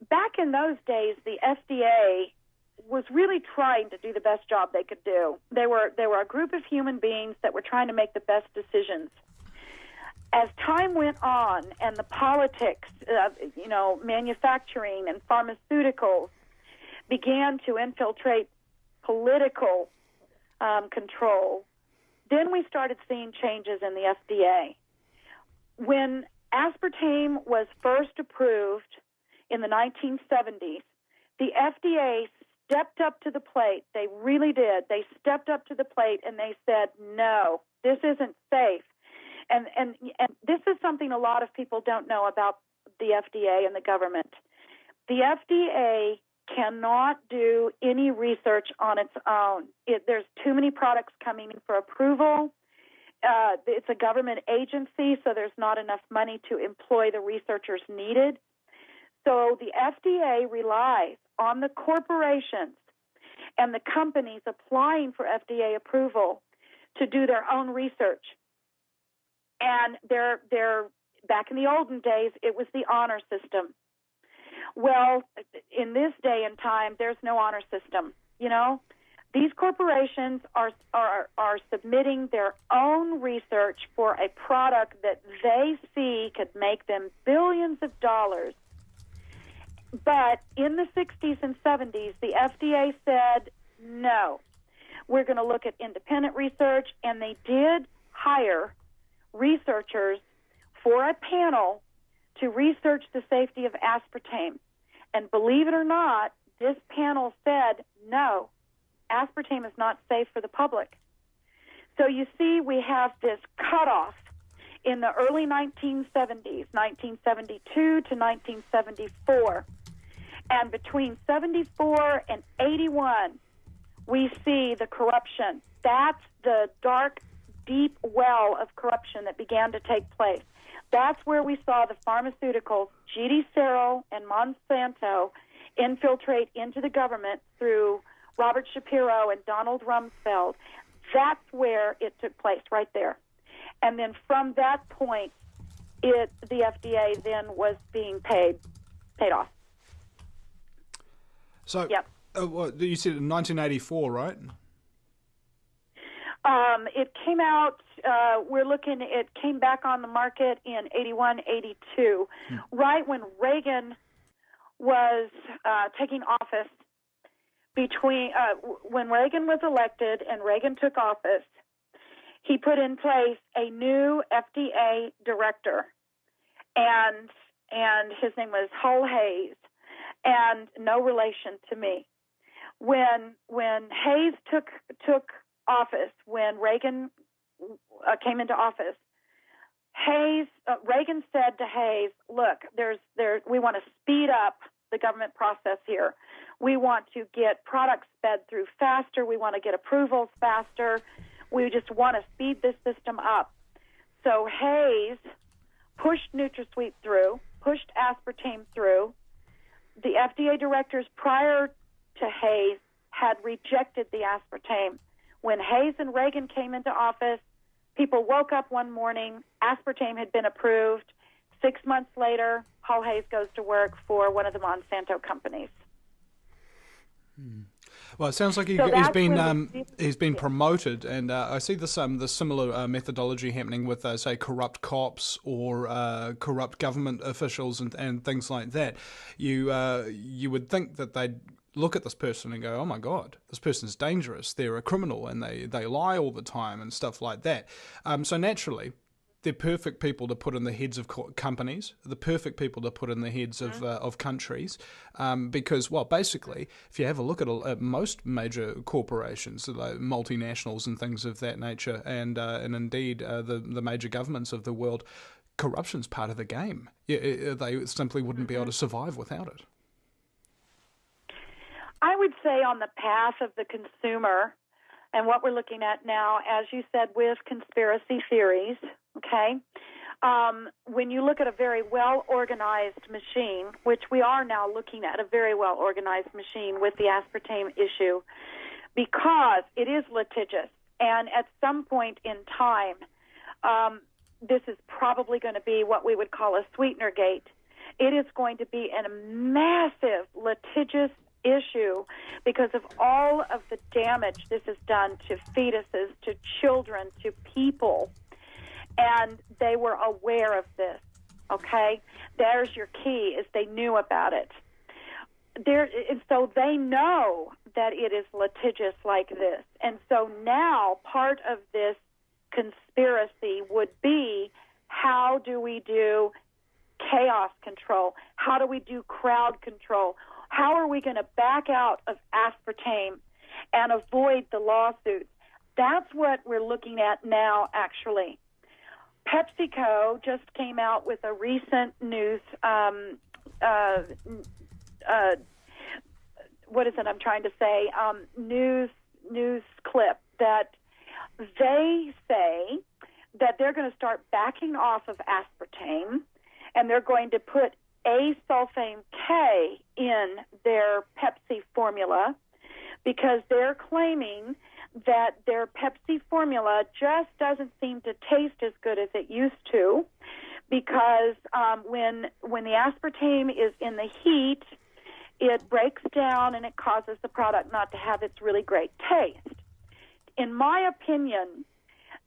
back in those days, the FDA was really trying to do the best job they could do. They were a group of human beings that were trying to make the best decisions. As time went on and the politics of, manufacturing and pharmaceuticals began to infiltrate political control, then we started seeing changes in the FDA. When aspartame was first approved in the 1970s, the FDA stepped up to the plate. They really did. They stepped up to the plate and they said, no, this isn't safe. And this is something a lot of people don't know about the FDA and the government. The FDA cannot do any research on its own. There's too many products coming in for approval. It's a government agency, so there's not enough money to employ the researchers needed. So the FDA relies on the corporations and the companies applying for FDA approval to do their own research. And they're back in the olden days, it was the honor system. Well, in this day and time, there's no honor system. These corporations are submitting their own research for a product that they see could make them billions of dollars. But in the 60s and 70s, the FDA said, no, we're going to look at independent research, and they did hire researchers for a panel to research the safety of aspartame. And believe it or not, this panel said, no, aspartame is not safe for the public. So you see, we have this cutoff in the early 1970s, 1972 to 1974. And between 74 and 81, we see the corruption. That's the dark, deep well of corruption that began to take place. That's where we saw the pharmaceuticals, G.D. Searle and Monsanto, infiltrate into the government through Robert Shapiro and Donald Rumsfeld. That's where it took place, right there. And then from that point, the FDA then was being paid off. So, yep. You said in 1984, right? It came out, it came back on the market in 81, 82, right when Reagan was taking office. When Reagan was elected and Reagan took office, he put in place a new FDA director, and his name was Hull Hayes, and no relation to me. When Hayes took office, when Reagan came into office, Reagan said to Hayes, "Look, we want to speed up the government process here. We want to get products sped through faster. We want to get approvals faster. We just want to speed this system up." So Hayes pushed NutraSweet through, pushed aspartame through. The FDA directors prior to Hayes had rejected the aspartame. When Hayes and Reagan came into office, people woke up one morning, aspartame had been approved. 6 months later, Hull Hayes goes to work for one of the Monsanto companies. Well, it sounds like So that's where he's been promoted, and I see this similar methodology happening with say corrupt cops or corrupt government officials and things like that. You would think that they'd look at this person and go, oh my God, this person's dangerous. They're a criminal and they lie all the time and stuff like that. So naturally, they're perfect people to put in the heads of companies, the perfect people to put in the heads of countries, because, well, basically, if you have a look at most major corporations, like multinationals and things of that nature, and indeed the major governments of the world, corruption's part of the game. They simply wouldn't be able to survive without it. I would say on the path of the consumer, and what we're looking at now, as you said, with conspiracy theories, okay, when you look at a very well-organized machine, which we are now looking at a very well-organized machine with the aspartame issue, because it is litigious, and at some point in time, this is probably going to be what we would call a sweetener gate. It is going to be a massive litigious issue because of all of the damage this has done to fetuses, to children, to people. And they were aware of this, okay? There's your key, is they knew about it. And so they know that it is litigious like this. And so now part of this conspiracy would be, how do we do chaos control? How do we do crowd control? How are we going to back out of aspartame and avoid the lawsuits? That's what we're looking at now, actually. PepsiCo just came out with a recent news, news clip that they say that they're going to start backing off of aspartame, and they're going to put Asulfame K in their Pepsi formula because they're claiming that their Pepsi formula just doesn't seem to taste as good as it used to, because when the aspartame is in the heat, it breaks down and it causes the product not to have its really great taste. In my opinion,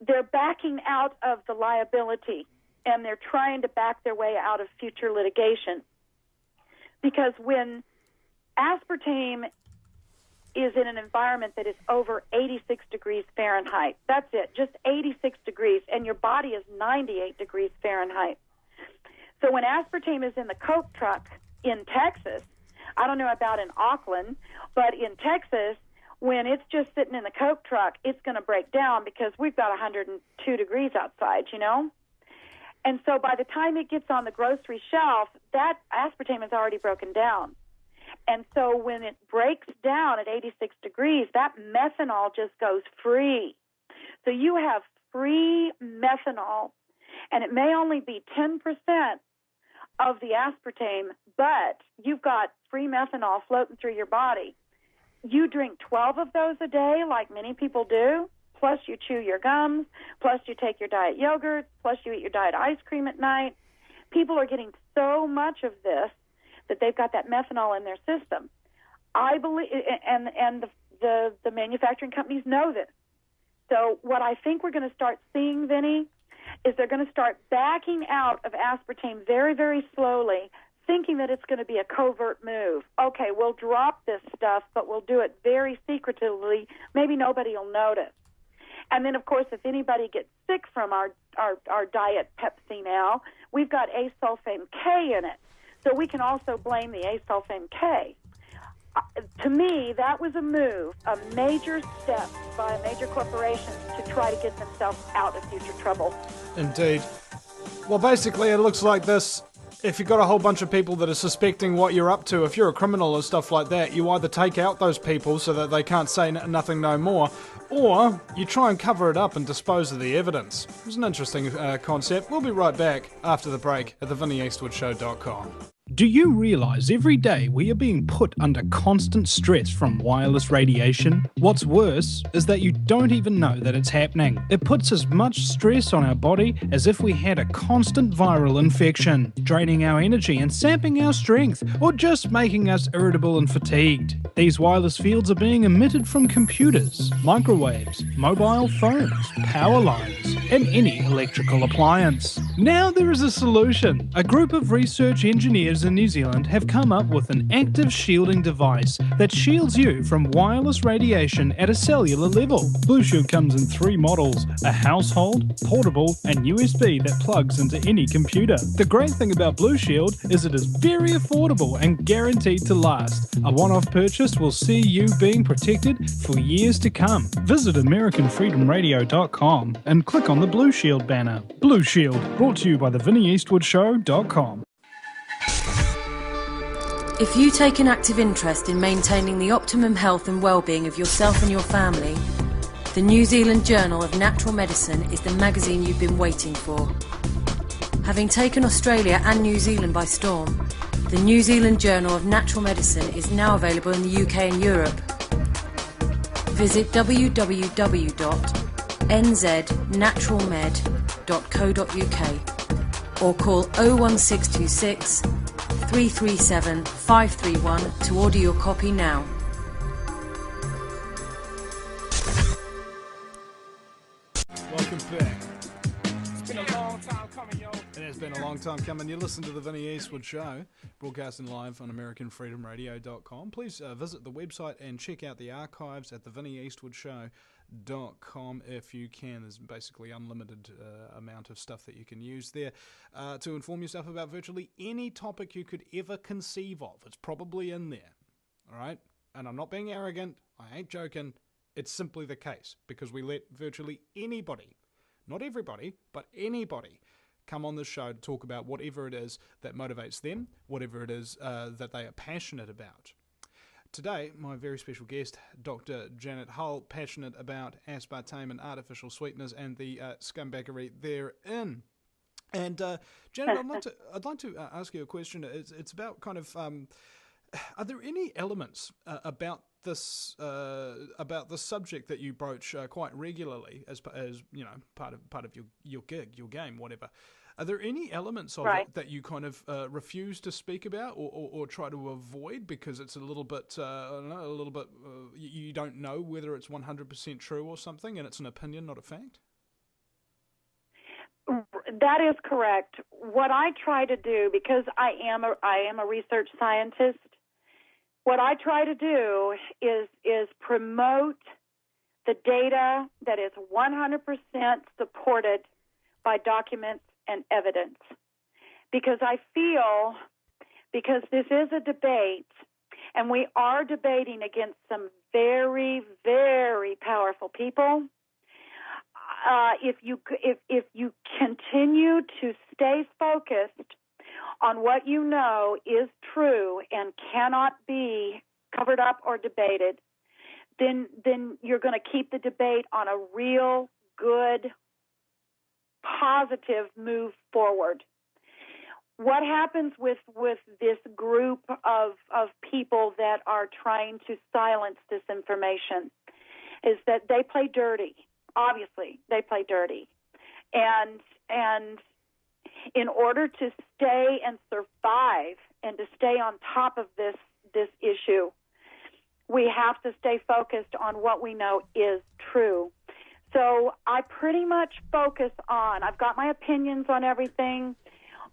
they're backing out of the liability, and they're trying to back their way out of future litigation. Because when aspartame is in an environment that is over 86 degrees Fahrenheit, that's it, just 86 degrees, and your body is 98 degrees Fahrenheit. So when aspartame is in the Coke truck in Texas, I don't know about in Auckland, but in Texas, when it's just sitting in the Coke truck, it's going to break down because we've got 102 degrees outside, you know? And so by the time it gets on the grocery shelf, that aspartame is already broken down. And so when it breaks down at 86 degrees, that methanol just goes free. So you have free methanol, and it may only be 10% of the aspartame, but you've got free methanol floating through your body. You drink 12 of those a day, like many people do, plus you chew your gums, plus you take your diet yogurt, plus you eat your diet ice cream at night. People are getting so much of this that they've got that methanol in their system. I believe, and the manufacturing companies know this. So what I think we're going to start seeing, Vinny, is they're going to start backing out of aspartame very, very slowly, thinking that it's going to be a covert move. Okay, we'll drop this stuff, but we'll do it very secretively. Maybe nobody will notice. And then, of course, if anybody gets sick from our diet Pepsi now, we've got Asulfame K in it. So we can also blame the Asulfame K. To me, that was a move, a major step by major corporations to try to get themselves out of future trouble. Indeed. Well, basically, it looks like this. If you've got a whole bunch of people that are suspecting what you're up to, if you're a criminal or stuff like that, you either take out those people so that they can't say nothing no more, or you try and cover it up and dispose of the evidence. It's an interesting concept. We'll be right back after the break at thevinnyeastwoodshow.com. Do you realise every day we are being put under constant stress from wireless radiation? What's worse is that you don't even know that it's happening. It puts as much stress on our body as if we had a constant viral infection, draining our energy and sapping our strength, or just making us irritable and fatigued. These wireless fields are being emitted from computers, microwaves, mobile phones, power lines, and any electrical appliance. Now there is a solution. A group of research engineers in New Zealand have come up with an active shielding device that shields you from wireless radiation at a cellular level. Blue Shield comes in 3 models: a household, portable, and USB that plugs into any computer. The great thing about Blue Shield is it is very affordable and guaranteed to last. A one-off purchase will see you being protected for years to come. Visit AmericanFreedomRadio.com and click on the Blue Shield banner. Blue Shield, brought to you by the VinnyEastwoodShow.com. If you take an active interest in maintaining the optimum health and well-being of yourself and your family, the New Zealand Journal of Natural Medicine is the magazine you've been waiting for. Having taken Australia and New Zealand by storm, the New Zealand Journal of Natural Medicine is now available in the UK and Europe. Visit www.nznaturalmed.co.uk or call 01626 337 531 to order your copy now. Welcome back. It's been a long time coming, yo. It has been a long time coming. You listen to the Vinny Eastwood Show, broadcasting live on AmericanFreedomRadio.com. Please visit the website and check out the archives at the VinnyEastwoodShow.com if you can. There's basically unlimited amount of stuff that you can use there to inform yourself about virtually any topic you could ever conceive of. It's probably in there, all right? And I'm not being arrogant. I ain't joking. It's simply the case because we let virtually anybody, not everybody, but anybody, come on this show to talk about whatever it is that motivates them, whatever it is that they are passionate about. Today, my very special guest, Dr. Janet Hull, passionate about aspartame and artificial sweeteners and the scumbaggery therein. And Janet, I'd like to ask you a question. It's about kind of, are there any elements about the subject that you broach quite regularly as you know, part of your gig, your game, whatever? Are there any elements of it that you kind of refuse to speak about or try to avoid because it's a little bit, you don't know whether it's 100% true or something, and it's an opinion, not a fact? That is correct. What I try to do, because I am a research scientist, what I try to do is promote the data that is 100% supported by documents and evidence. Because I feel, because this is a debate, and we are debating against some very, very powerful people, if you continue to stay focused on what you know is true and cannot be covered up or debated, then you're going to keep the debate on a real good, positive move forward. What happens with this group of people that are trying to silence this information is that they play dirty. Obviously, they play dirty. And in order to stay and survive and to stay on top of this issue, we have to stay focused on what we know is true. So I pretty much focus on, I've got my opinions on everything,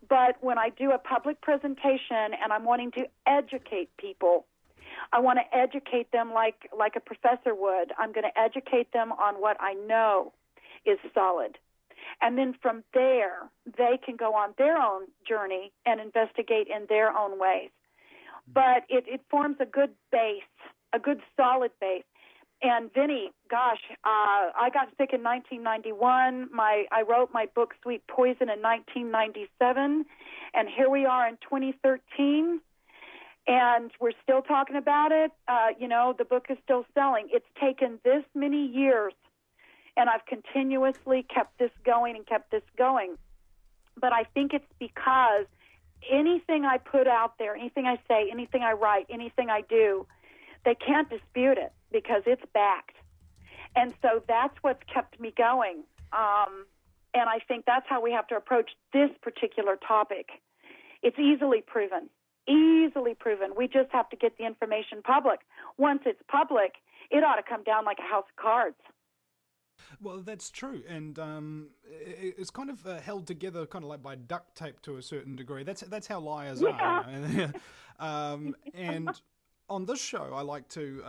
but when I do a public presentation and I'm wanting to educate people, I want to educate them like a professor would. I'm going to educate them on what I know is solid. And then from there, they can go on their own journey and investigate in their own ways. But it forms a good base, a good solid base. And Vinny, gosh, I got sick in 1991. I wrote my book, Sweet Poison, in 1997. And here we are in 2013. And we're still talking about it. The book is still selling. It's taken this many years, and I've continuously kept this going. But I think it's because anything I put out there, anything I say, anything I write, anything I do, they can't dispute it because it's backed. And so that's what's kept me going. And I think that's how we have to approach this particular topic. It's easily proven. Easily proven. We just have to get the information public. Once it's public, it ought to come down like a house of cards. Well, that's true, and it's kind of held together, kind of like by duct tape to a certain degree. That's how liars are. You know? And on this show, I like to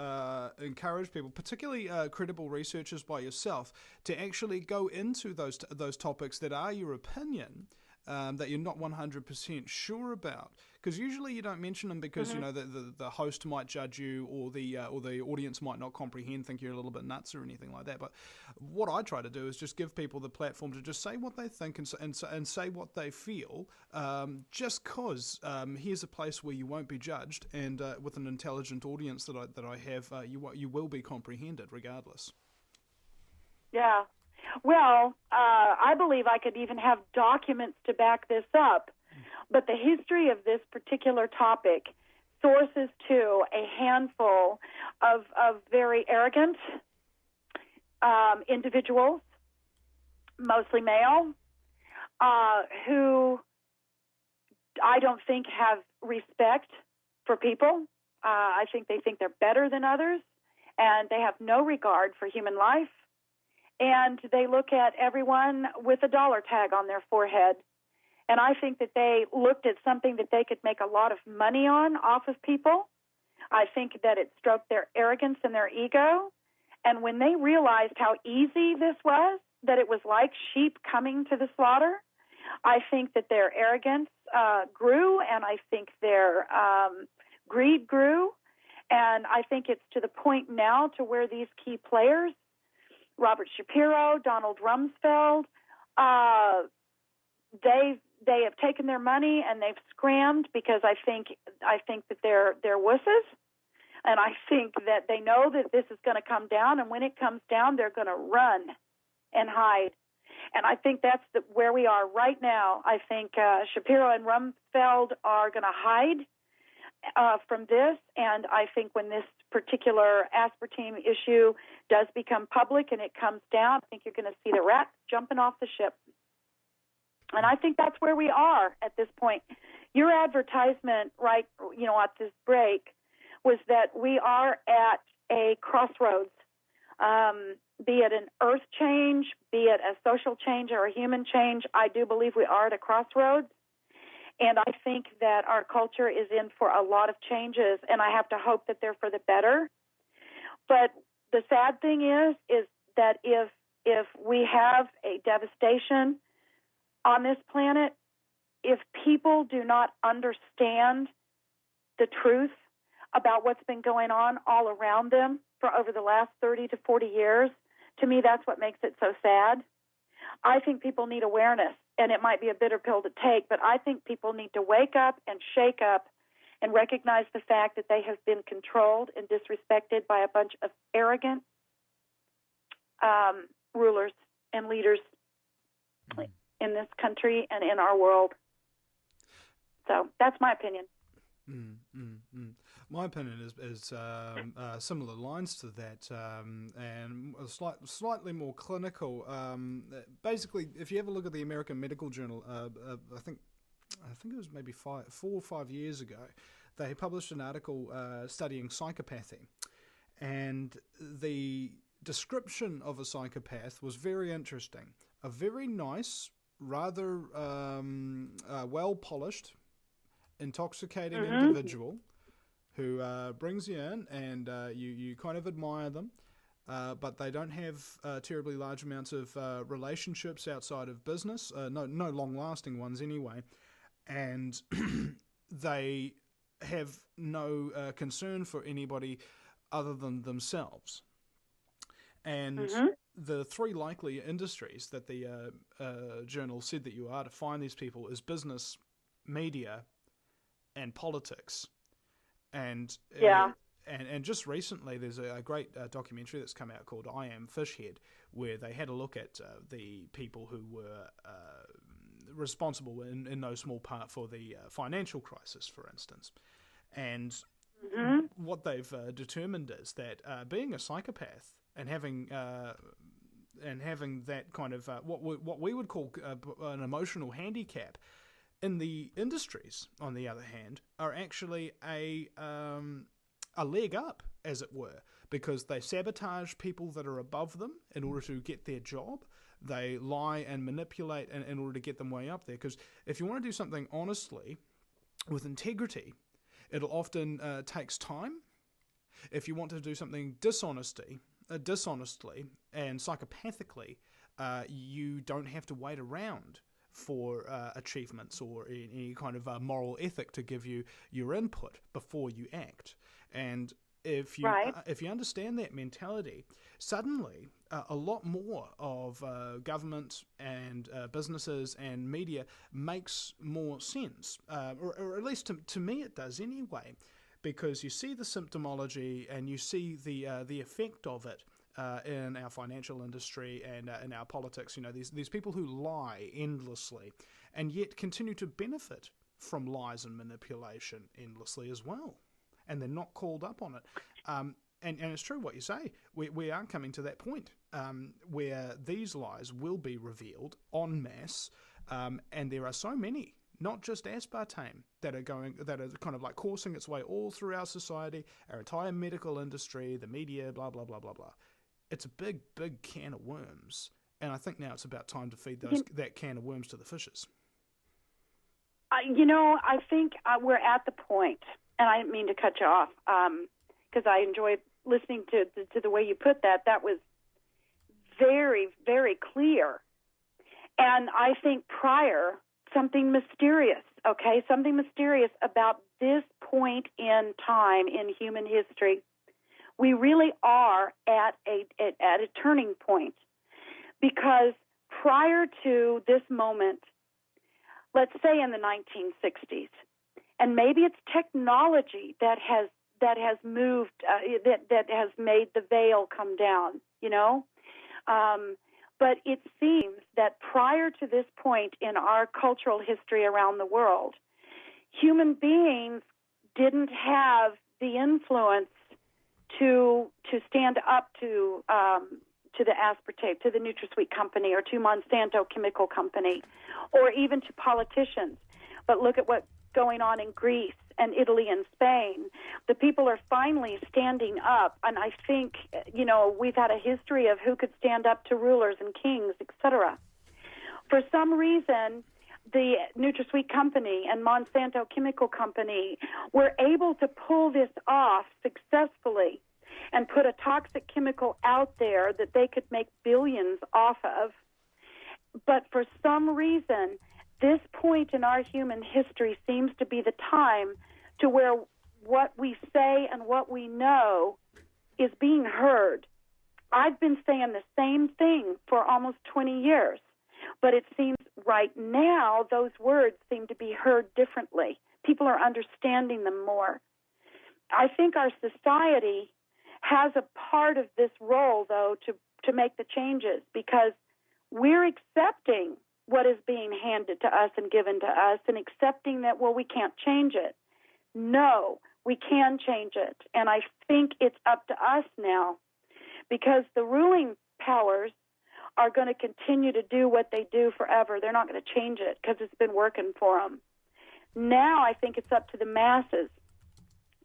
encourage people, particularly credible researchers by yourself, to actually go into those topics that are your opinion, that you're not 100% sure about. Because usually you don't mention them because you know the host might judge you, or the audience might not comprehend, think you're a little bit nuts or anything like that. But what I try to do is just give people the platform to just say what they think and say what they feel. Just cause here's a place where you won't be judged, and with an intelligent audience that I have, you will be comprehended regardless. Yeah. Well, I believe I could even have documents to back this up. But the history of this particular topic sources to a handful of very arrogant individuals, mostly male, who I don't think have respect for people. I think they think they're better than others, and they have no regard for human life. And they look at everyone with a dollar tag on their forehead. And I think that they looked at something that they could make a lot of money on off of people. I think that it stroked their arrogance and their ego. And when they realized how easy this was, that it was like sheep coming to the slaughter, I think that their arrogance grew, and I think their greed grew. And I think it's to the point now to where these key players, Robert Shapiro, Donald Rumsfeld, they have taken their money and they've scrammed because I think that they're wusses, and I think that they know that this is going to come down, and when it comes down, they're going to run and hide. And I think that's where we are right now. I think Shapiro and Rumsfeld are going to hide from this, and I think when this particular aspartame issue does become public and it comes down, I think you're going to see the rat jumping off the ship. And I think that's where we are at this point. Your advertisement, right, at this break, was that we are at a crossroads, be it an earth change, be it a social change or a human change. I do believe we are at a crossroads. And I think that our culture is in for a lot of changes, and I have to hope that they're for the better. But the sad thing is that if we have a devastation on this planet, if people do not understand the truth about what's been going on all around them for over the last 30 to 40 years, to me that's what makes it so sad. I think people need awareness, and it might be a bitter pill to take, but I think people need to wake up and shake up and recognize the fact that they have been controlled and disrespected by a bunch of arrogant rulers and leaders in this country and in our world. So that's my opinion. My opinion is similar lines to that, and slightly more clinical. Basically, if you ever look at the American Medical Journal, I think it was maybe 4 or 5 years ago, they published an article studying psychopathy, and the description of a psychopath was very interesting. A very nice, rather well-polished, intoxicating individual who brings you in, and you kind of admire them, but they don't have terribly large amounts of relationships outside of business, no long-lasting ones anyway, and they have no concern for anybody other than themselves. And the 3 likely industries that the journal said that you are to find these people is business, media, and politics. And and just recently there's a great documentary that's come out called I Am Fishhead, where they had a look at the people who were responsible in no small part for the financial crisis, for instance. And what they've determined is that being a psychopath and having that kind of what we would call an emotional handicap in the industries, on the other hand, are actually a leg up, as it were, because they sabotage people that are above them in order to get their job. They lie and manipulate in order to get them way up there. Because if you want to do something honestly, with integrity, it'll often takes time. If you want to do something dishonestly and psychopathically, you don't have to wait around for achievements or any kind of moral ethic to give you your input before you act. And if you understand that mentality, suddenly a lot more of government and businesses and media makes more sense, or at least to me it does anyway, because you see the symptomology and you see the effect of it in our financial industry and in our politics. You know, these people who lie endlessly and yet continue to benefit from lies and manipulation endlessly as well, and they're not called up on it. And it's true what you say. We are coming to that point where these lies will be revealed en masse, and there are so many, not just aspartame, that are kind of like coursing its way all through our society, our entire medical industry, the media, blah, blah, blah, blah, blah. It's a big, big can of worms, and I think now it's about time to feed that can of worms to the fishes. I think we're at the point, and I didn't mean to cut you off, because I enjoyed listening to the way you put that. That was very, very clear. And I think prior, something mysterious about this point in time in human history. We really are at a turning point, because prior to this moment, let's say in the 1960s, and maybe it's technology that has moved, that has made the veil come down, but it seems that prior to this point in our cultural history around the world, human beings didn't have the influence to stand up to the Aspartame, to the NutraSweet company, or to Monsanto Chemical Company, or even to politicians. But look at what's going on in Greece and Italy and Spain. The people are finally standing up, and I think, we've had a history of who could stand up to rulers and kings, etc. For some reason, the NutraSweet company and Monsanto Chemical Company were able to pull this off successfully and put a toxic chemical out there that they could make billions off of. But for some reason, this point in our human history seems to be the time to where what we say and what we know is being heard. I've been saying the same thing for almost 20 years, but it seems right now those words seem to be heard differently. People are understanding them more. I think our society has a part of this role, though, to make the changes, because we're accepting what is being handed to us and given to us, and accepting that, we can't change it. No, we can change it, and I think it's up to us now, because the ruling powers are going to continue to do what they do forever. They're not going to change it because it's been working for them. Now I think it's up to the masses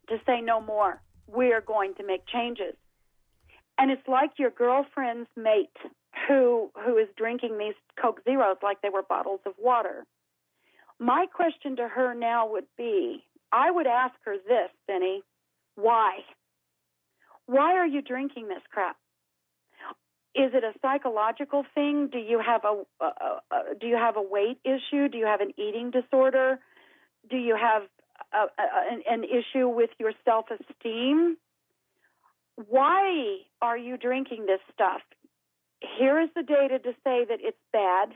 to say no more. We're going to make changes. And it's like your girlfriend's mate who is drinking these Coke Zeros like they were bottles of water. My question to her now would be, I would ask her this, Vinny, why? Why are you drinking this crap? Is it a psychological thing? Do you have a weight issue? Do you have an eating disorder? Do you have an issue with your self-esteem? Why are you drinking this stuff? Here is the data to say that it's bad.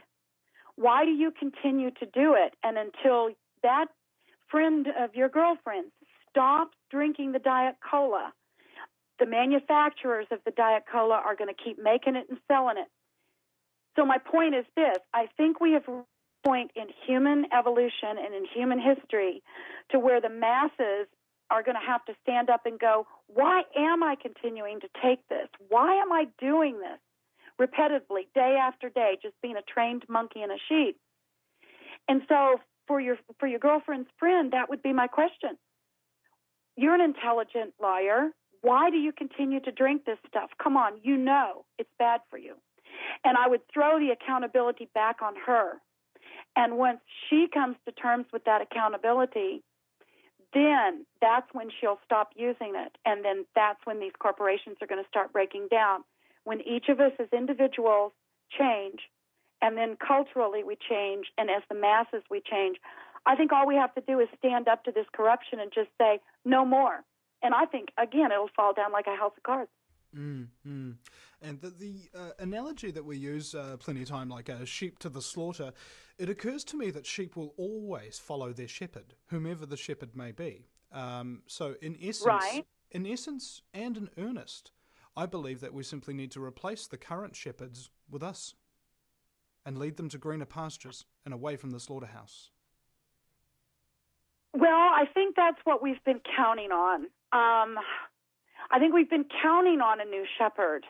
Why do you continue to do it? And until that friend of your girlfriend stops drinking the Diet Cola, the manufacturers of the Diet Cola are going to keep making it and selling it. So my point is this. I think we have reached point in human evolution and in human history to where the masses are going to have to stand up and go, why am I continuing to take this? Why am I doing this repetitively, day after day, just being a trained monkey in a sheet? And so for your girlfriend's friend, that would be my question. You're an intelligent liar. Why do you continue to drink this stuff? Come on, you know it's bad for you. And I would throw the accountability back on her. And once she comes to terms with that accountability, then that's when she'll stop using it. And then that's when these corporations are going to start breaking down. When each of us as individuals change, and then culturally we change, and as the masses we change, I think all we have to do is stand up to this corruption and just say, no more. And I think, again, it'll fall down like a house of cards. Mm-hmm. And the analogy that we use plenty of time, like a sheep to the slaughter, it occurs to me that sheep will always follow their shepherd, whomever the shepherd may be. So in essence and in earnest, I believe that we simply need to replace the current shepherds with us and lead them to greener pastures and away from the slaughterhouse. Well, I think that's what we've been counting on. I think we've been counting on a new shepherd,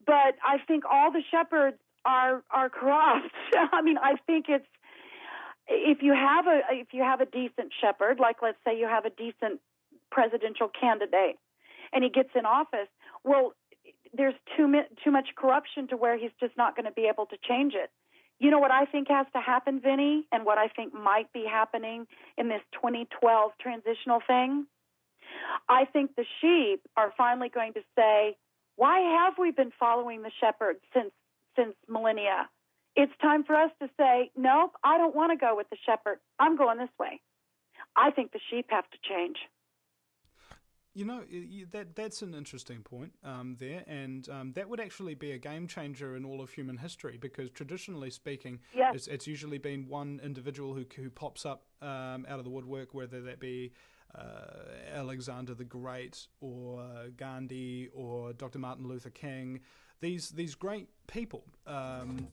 but I think all the shepherds are corrupt. I mean, I think it's if you have a decent shepherd, like let's say you have a decent presidential candidate, and he gets in office, well, there's too much corruption to where he's just not going to be able to change it. You know what I think has to happen, Vinny, and what I think might be happening in this 2012 transitional thing? I think the sheep are finally going to say, why have we been following the shepherd since millennia? It's time for us to say, nope, I don't want to go with the shepherd. I'm going this way. I think the sheep have to change. You know, that's an interesting point there, and that would actually be a game changer in all of human history, because traditionally speaking, yes, it's usually been one individual who pops up out of the woodwork, whether that be Alexander the Great or Gandhi or Dr. Martin Luther King. These great people, and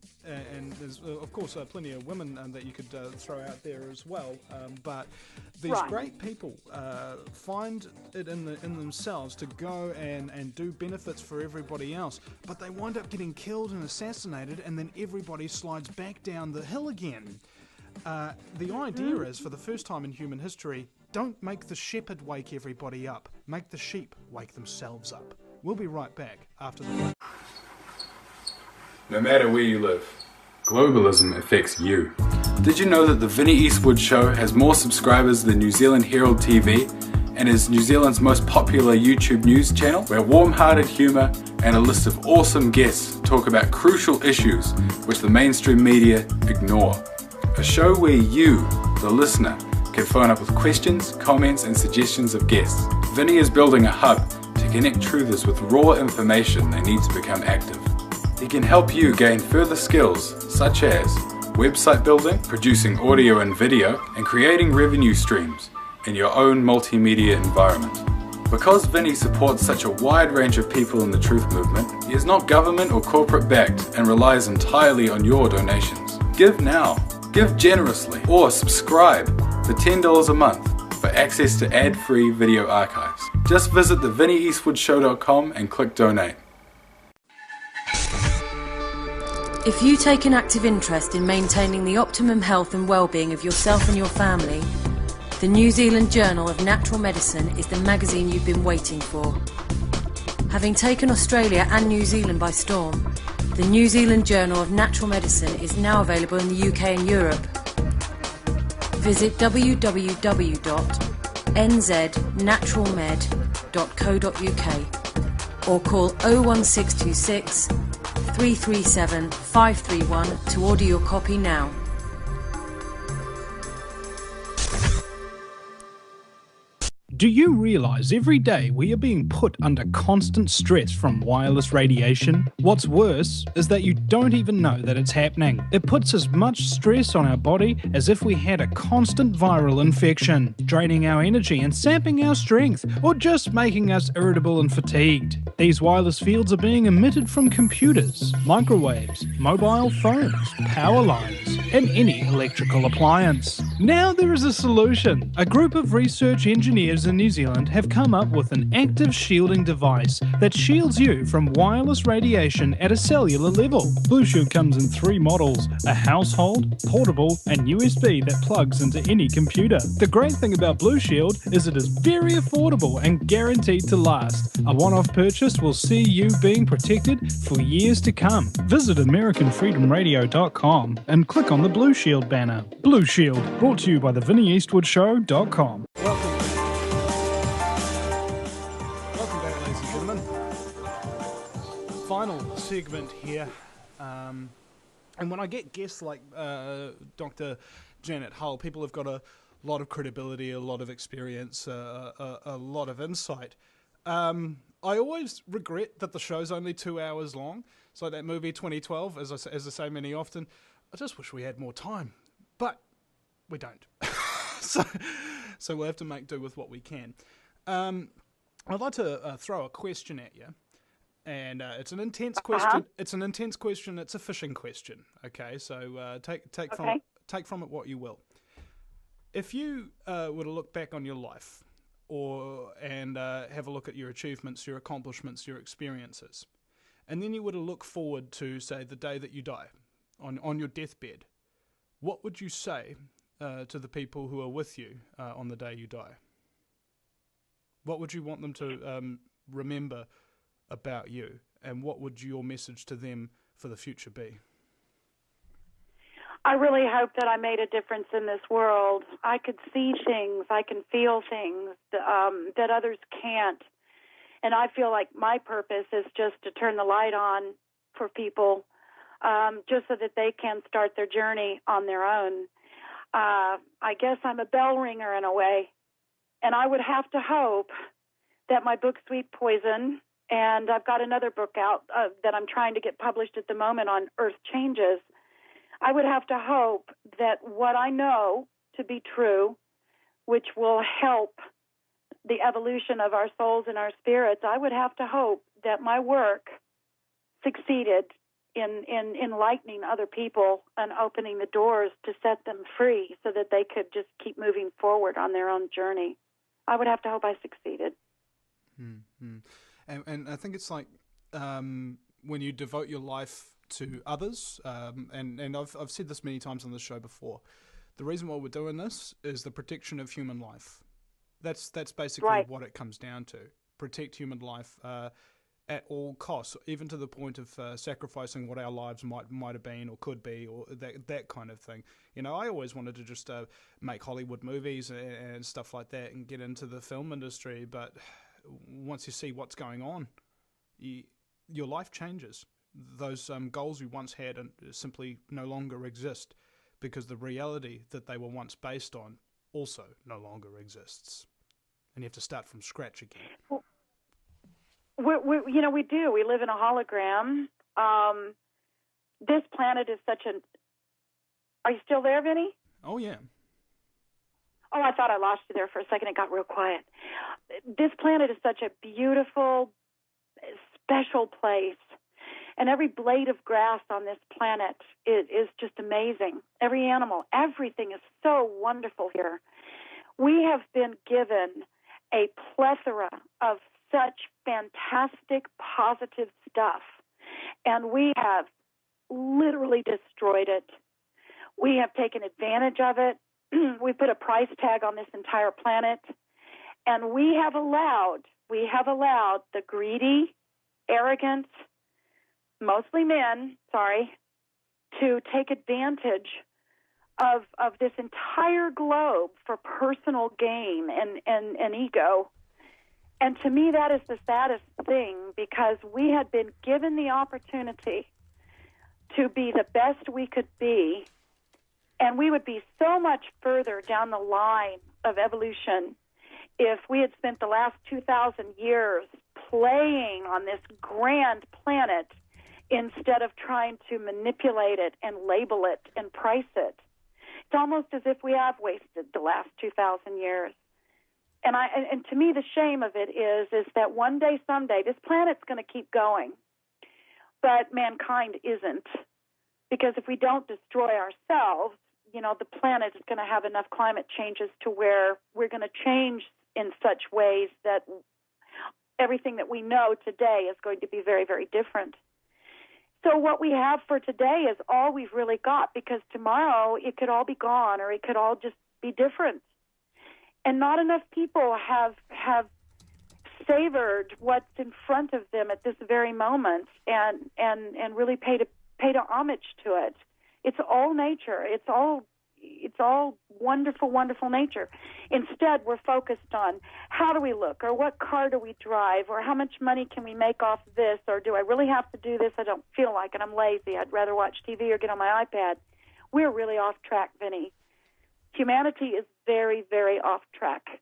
there's of course plenty of women that you could throw out there as well. But these great people find it in themselves to go and do benefits for everybody else, but they wind up getting killed and assassinated, and then everybody slides back down the hill again. The idea is, for the first time in human history, don't make the shepherd wake everybody up. Make the sheep wake themselves up. We'll be right back after the break. No matter where you live, globalism affects you. Did you know that the Vinny Eastwood show has more subscribers than New Zealand Herald TV and is New Zealand's most popular YouTube news channel, where warm-hearted humour and a list of awesome guests talk about crucial issues which the mainstream media ignore? A show where you, the listener, can phone up with questions, comments and suggestions of guests. Vinny is building a hub to connect truthers with raw information they need to become active. He can help you gain further skills such as website building, producing audio and video, and creating revenue streams in your own multimedia environment. Because Vinny supports such a wide range of people in the truth movement, he is not government or corporate backed and relies entirely on your donations. Give now, give generously, or subscribe for $10 a month for access to ad-free video archives. Just visit thevinnieeastwoodshow.com and click donate. If you take an active interest in maintaining the optimum health and well-being of yourself and your family, the New Zealand Journal of Natural Medicine is the magazine you've been waiting for. Having taken Australia and New Zealand by storm, the New Zealand Journal of Natural Medicine is now available in the UK and Europe. Visit www.nznaturalmed.co.uk or call 01626 337 531 to order your copy now. Do you realise every day we are being put under constant stress from wireless radiation? What's worse is that you don't even know that it's happening. It puts as much stress on our body as if we had a constant viral infection, draining our energy and sapping our strength, or just making us irritable and fatigued. These wireless fields are being emitted from computers, microwaves, mobile phones, power lines, in any electrical appliance. Now there is a solution. A group of research engineers in New Zealand have come up with an active shielding device that shields you from wireless radiation at a cellular level. Blue Shield comes in 3 models: a household, portable, and USB that plugs into any computer. The great thing about Blue Shield is it is very affordable and guaranteed to last. A one-off purchase will see you being protected for years to come. Visit AmericanFreedomRadio.com and click on the Blue Shield banner. Blue Shield, brought to you by the VinnyEastwoodShow.com. Welcome back, ladies and gentlemen. Final segment here. And when I get guests like Dr. Janet Hull, people have got a lot of credibility, a lot of experience, a lot of insight. I always regret that the show's only 2 hours long. It's like that movie 2012, as I say many often. I just wish we had more time, but we don't. so we'll have to make do with what we can. I'd like to throw a question at you, and it's an intense question. It's an intense question. It's a fishing question. Okay, so take from it what you will. If you were to look back on your life, and have a look at your achievements, your accomplishments, your experiences, and then you were to look forward to, say, the day that you die, on your deathbed, what would you say to the people who are with you on the day you die? What would you want them to remember about you, and what would your message to them for the future be? I really hope that I made a difference in this world. I could see things, I can feel things that others can't. And I feel like my purpose is just to turn the light on for people, just so that they can start their journey on their own. I guess I'm a bell ringer in a way. And I would have to hope that my book, Sweet Poison, and I've got another book out that I'm trying to get published at the moment on Earth Changes, I would have to hope that what I know to be true, which will help the evolution of our souls and our spirits, I would have to hope that my work succeeded in enlightening other people and opening the doors to set them free so that they could just keep moving forward on their own journey. I would have to hope I succeeded. Mm-hmm. And I think it's like when you devote your life to others, and I've said this many times on this show before, the reason why we're doing this is the protection of human life. That's basically right. What it comes down to. Protect human life at all costs, even to the point of sacrificing what our lives might have been or could be, or that kind of thing. You know, I always wanted to just make Hollywood movies and stuff like that and get into the film industry, but once you see what's going on, your life changes. Those goals you once had simply no longer exist because the reality that they were once based on also no longer exists. And you have to start from scratch again. Well, we do. We live in a hologram. This planet is such an... Are you still there, Vinny? Oh, yeah. Oh, I thought I lost you there for a second. It got real quiet. This planet is such a beautiful, special place. And every blade of grass on this planet is just amazing. Every animal, everything is so wonderful here. We have been given a plethora of such fantastic, positive stuff, and we have literally destroyed it. We have taken advantage of it. We put a price tag on this entire planet, and we have allowed the greedy, arrogant, mostly men, to take advantage of this entire globe for personal gain and ego. And to me, that is the saddest thing, because we had been given the opportunity to be the best we could be, and we would be so much further down the line of evolution if we had spent the last 2,000 years playing on this grand planet instead of trying to manipulate it and label it and price it. It's almost as if we have wasted the last 2,000 years. And to me, the shame of it is that one day, someday, this planet's going to keep going, but mankind isn't. Because if we don't destroy ourselves, the planet is going to have enough climate changes to where we're going to change in such ways that everything that we know today is going to be very, very different. So what we have for today is all we've really got, because tomorrow it could all be gone, or it could all just be different. And not enough people have savored what's in front of them at this very moment and really paid homage to it. It's all nature. It's all wonderful, wonderful nature. Instead, we're focused on how do we look, or what car do we drive, or how much money can we make off this, or do I really have to do this? I don't feel like it. I'm lazy. I'd rather watch TV or get on my iPad. We're really off track, Vinny. Humanity is very, very off track.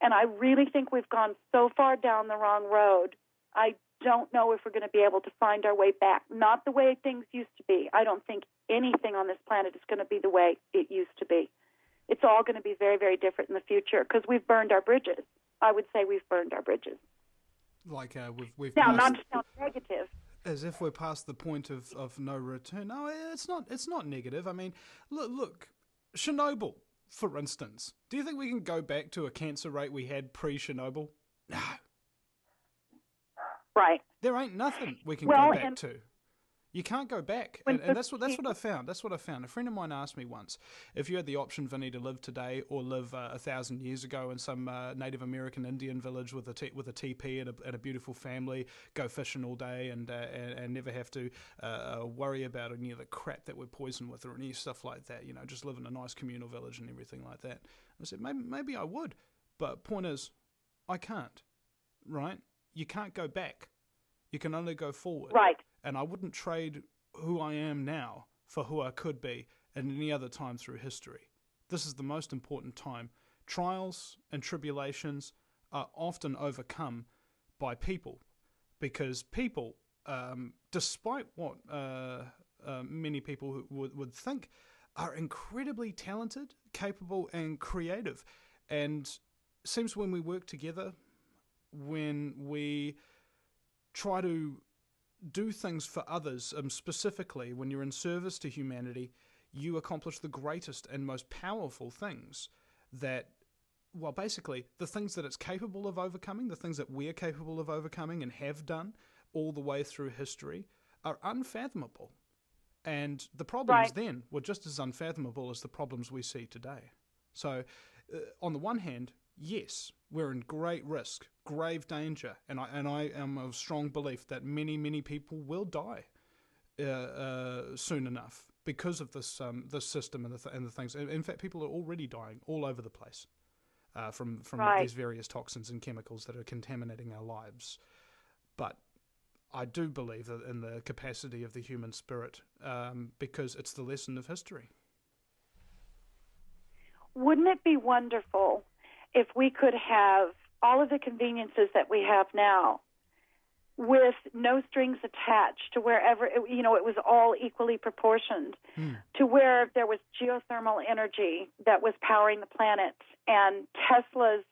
And I really think we've gone so far down the wrong road. I don't know if we're going to be able to find our way back. Not the way things used to be. I don't think anything on this planet is going to be the way it used to be. It's all going to be very, very different in the future because we've burned our bridges. I would say we've burned our bridges. Like we've now, passed, not to sound negative. as if we're past the point of no return. No, it's not negative. I mean, look, Chernobyl, for instance. Do you think we can go back to a cancer rate we had pre-Chernobyl? No. Right. There ain't nothing we can go back to. You can't go back, and that's what I found. That's what I found. A friend of mine asked me once, if you had the option, Vinny, to live today or live 1,000 years ago in some Native American Indian village with a teepee and a beautiful family, go fishing all day and never have to worry about any of the crap that we're poisoned with or any stuff like that. Just live in a nice communal village and everything like that. I said maybe I would, but point is, I can't. Right? You can't go back. You can only go forward. Right. And I wouldn't trade who I am now for who I could be at any other time through history. This is the most important time. Trials and tribulations are often overcome by people, because people, despite what many people would think, are incredibly talented, capable, and creative. And it seems when we work together, when we try to do things for others, specifically when you're in service to humanity, you accomplish the greatest and most powerful things that, well, basically the things that it's capable of overcoming, the things that we're capable of overcoming and have done all the way through history, are unfathomable. And the problems then were just as unfathomable as the problems we see today. So on the one hand, yes, we're in great risk, grave danger, and I am of strong belief that many, many people will die soon enough because of this system and the things. In fact, people are already dying all over the place from these various toxins and chemicals that are contaminating our lives. But I do believe that in the capacity of the human spirit, because it's the lesson of history. Wouldn't it be wonderful if we could have all of the conveniences that we have now with no strings attached, to wherever, it was all equally proportioned, to where there was geothermal energy that was powering the planet, and Tesla's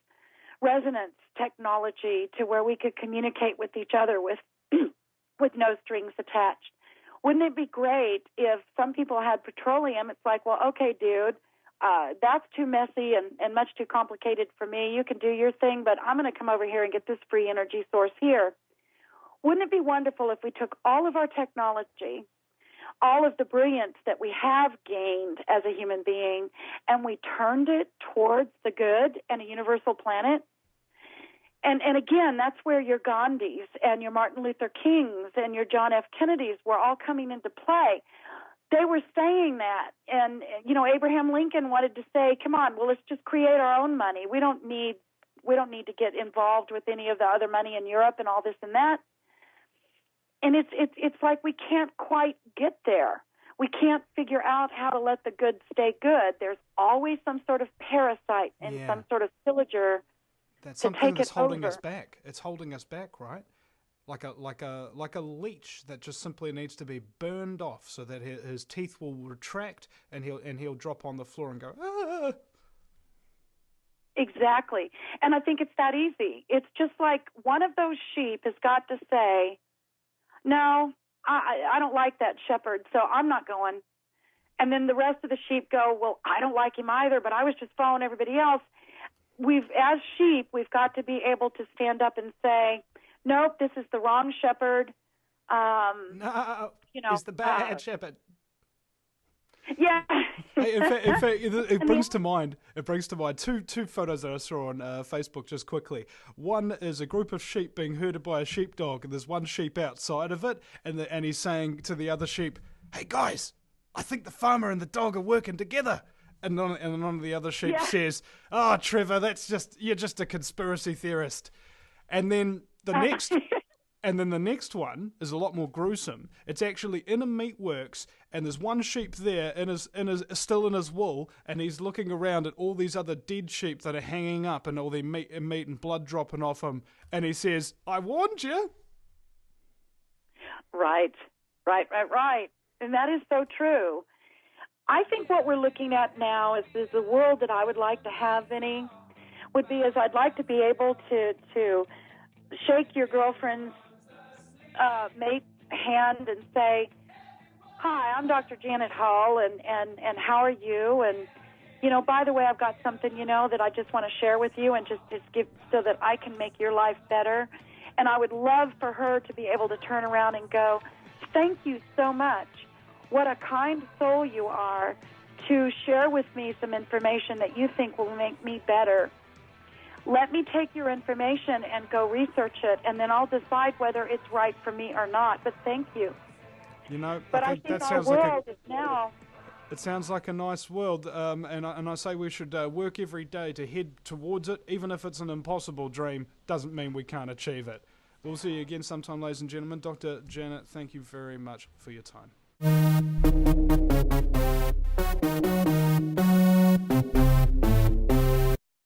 resonance technology to where we could communicate with each other with no strings attached. Wouldn't it be great if some people had petroleum? It's like, well, okay, dude, that's too messy and much too complicated for me. You can do your thing, but I'm going to come over here and get this free energy source here. Wouldn't it be wonderful if we took all of our technology, all of the brilliance that we have gained as a human being, and we turned it towards the good and a universal planet? And again, that's where your Gandhis and your Martin Luther Kings and your John F. Kennedys were all coming into play. They were saying that, and Abraham Lincoln wanted to say, "Come on, well, let's just create our own money. We don't need to get involved with any of the other money in Europe and all this and that." And it's like we can't quite get there. We can't figure out how to let the good stay good. There's always some sort of parasite and some sort of pillager. That's something that's holding us back. It's holding us back, right? Like a leech that just simply needs to be burned off so that his teeth will retract and he'll drop on the floor and go, ah. Exactly. And I think it's that easy. It's just like one of those sheep has got to say, no, I don't like that shepherd, so I'm not going. And then the rest of the sheep go, well, I don't like him either, but I was just following everybody else. As sheep, we've got to be able to stand up and say, nope, this is the wrong shepherd. No, he's the bad shepherd. Yeah. Hey, in fact, it brings to mind two photos that I saw on Facebook just quickly. One is a group of sheep being herded by a sheepdog, and there's one sheep outside of it, and he's saying to the other sheep, "Hey guys, I think the farmer and the dog are working together." And then one of the other sheep says, "Oh, Trevor, you're just a conspiracy theorist." And then the next. And then the next one is a lot more gruesome. It's actually in a meatworks, and there's one sheep there still in his wool, and he's looking around at all these other dead sheep that are hanging up and all their meat and blood dropping off him. And he says, "I warned you." Right. And that is so true. I think what we're looking at now is the world that I would like to have, Vinny, would be I'd like to be able to shake your girlfriend's mate hand and say, "Hi, I'm Dr. Janet Hall, and how are you? And, by the way, I've got something, that I just want to share with you and just give so that I can make your life better." And I would love for her to be able to turn around and go, "Thank you so much. What a kind soul you are to share with me some information that you think will make me better. Let me take your information and go research it, and then I'll decide whether it's right for me or not. But thank you." But I think that our sounds world is now... It sounds like a nice world, and I say we should work every day to head towards it, even if it's an impossible dream. Doesn't mean we can't achieve it. We'll see you again sometime, ladies and gentlemen. Dr. Janet, thank you very much for your time.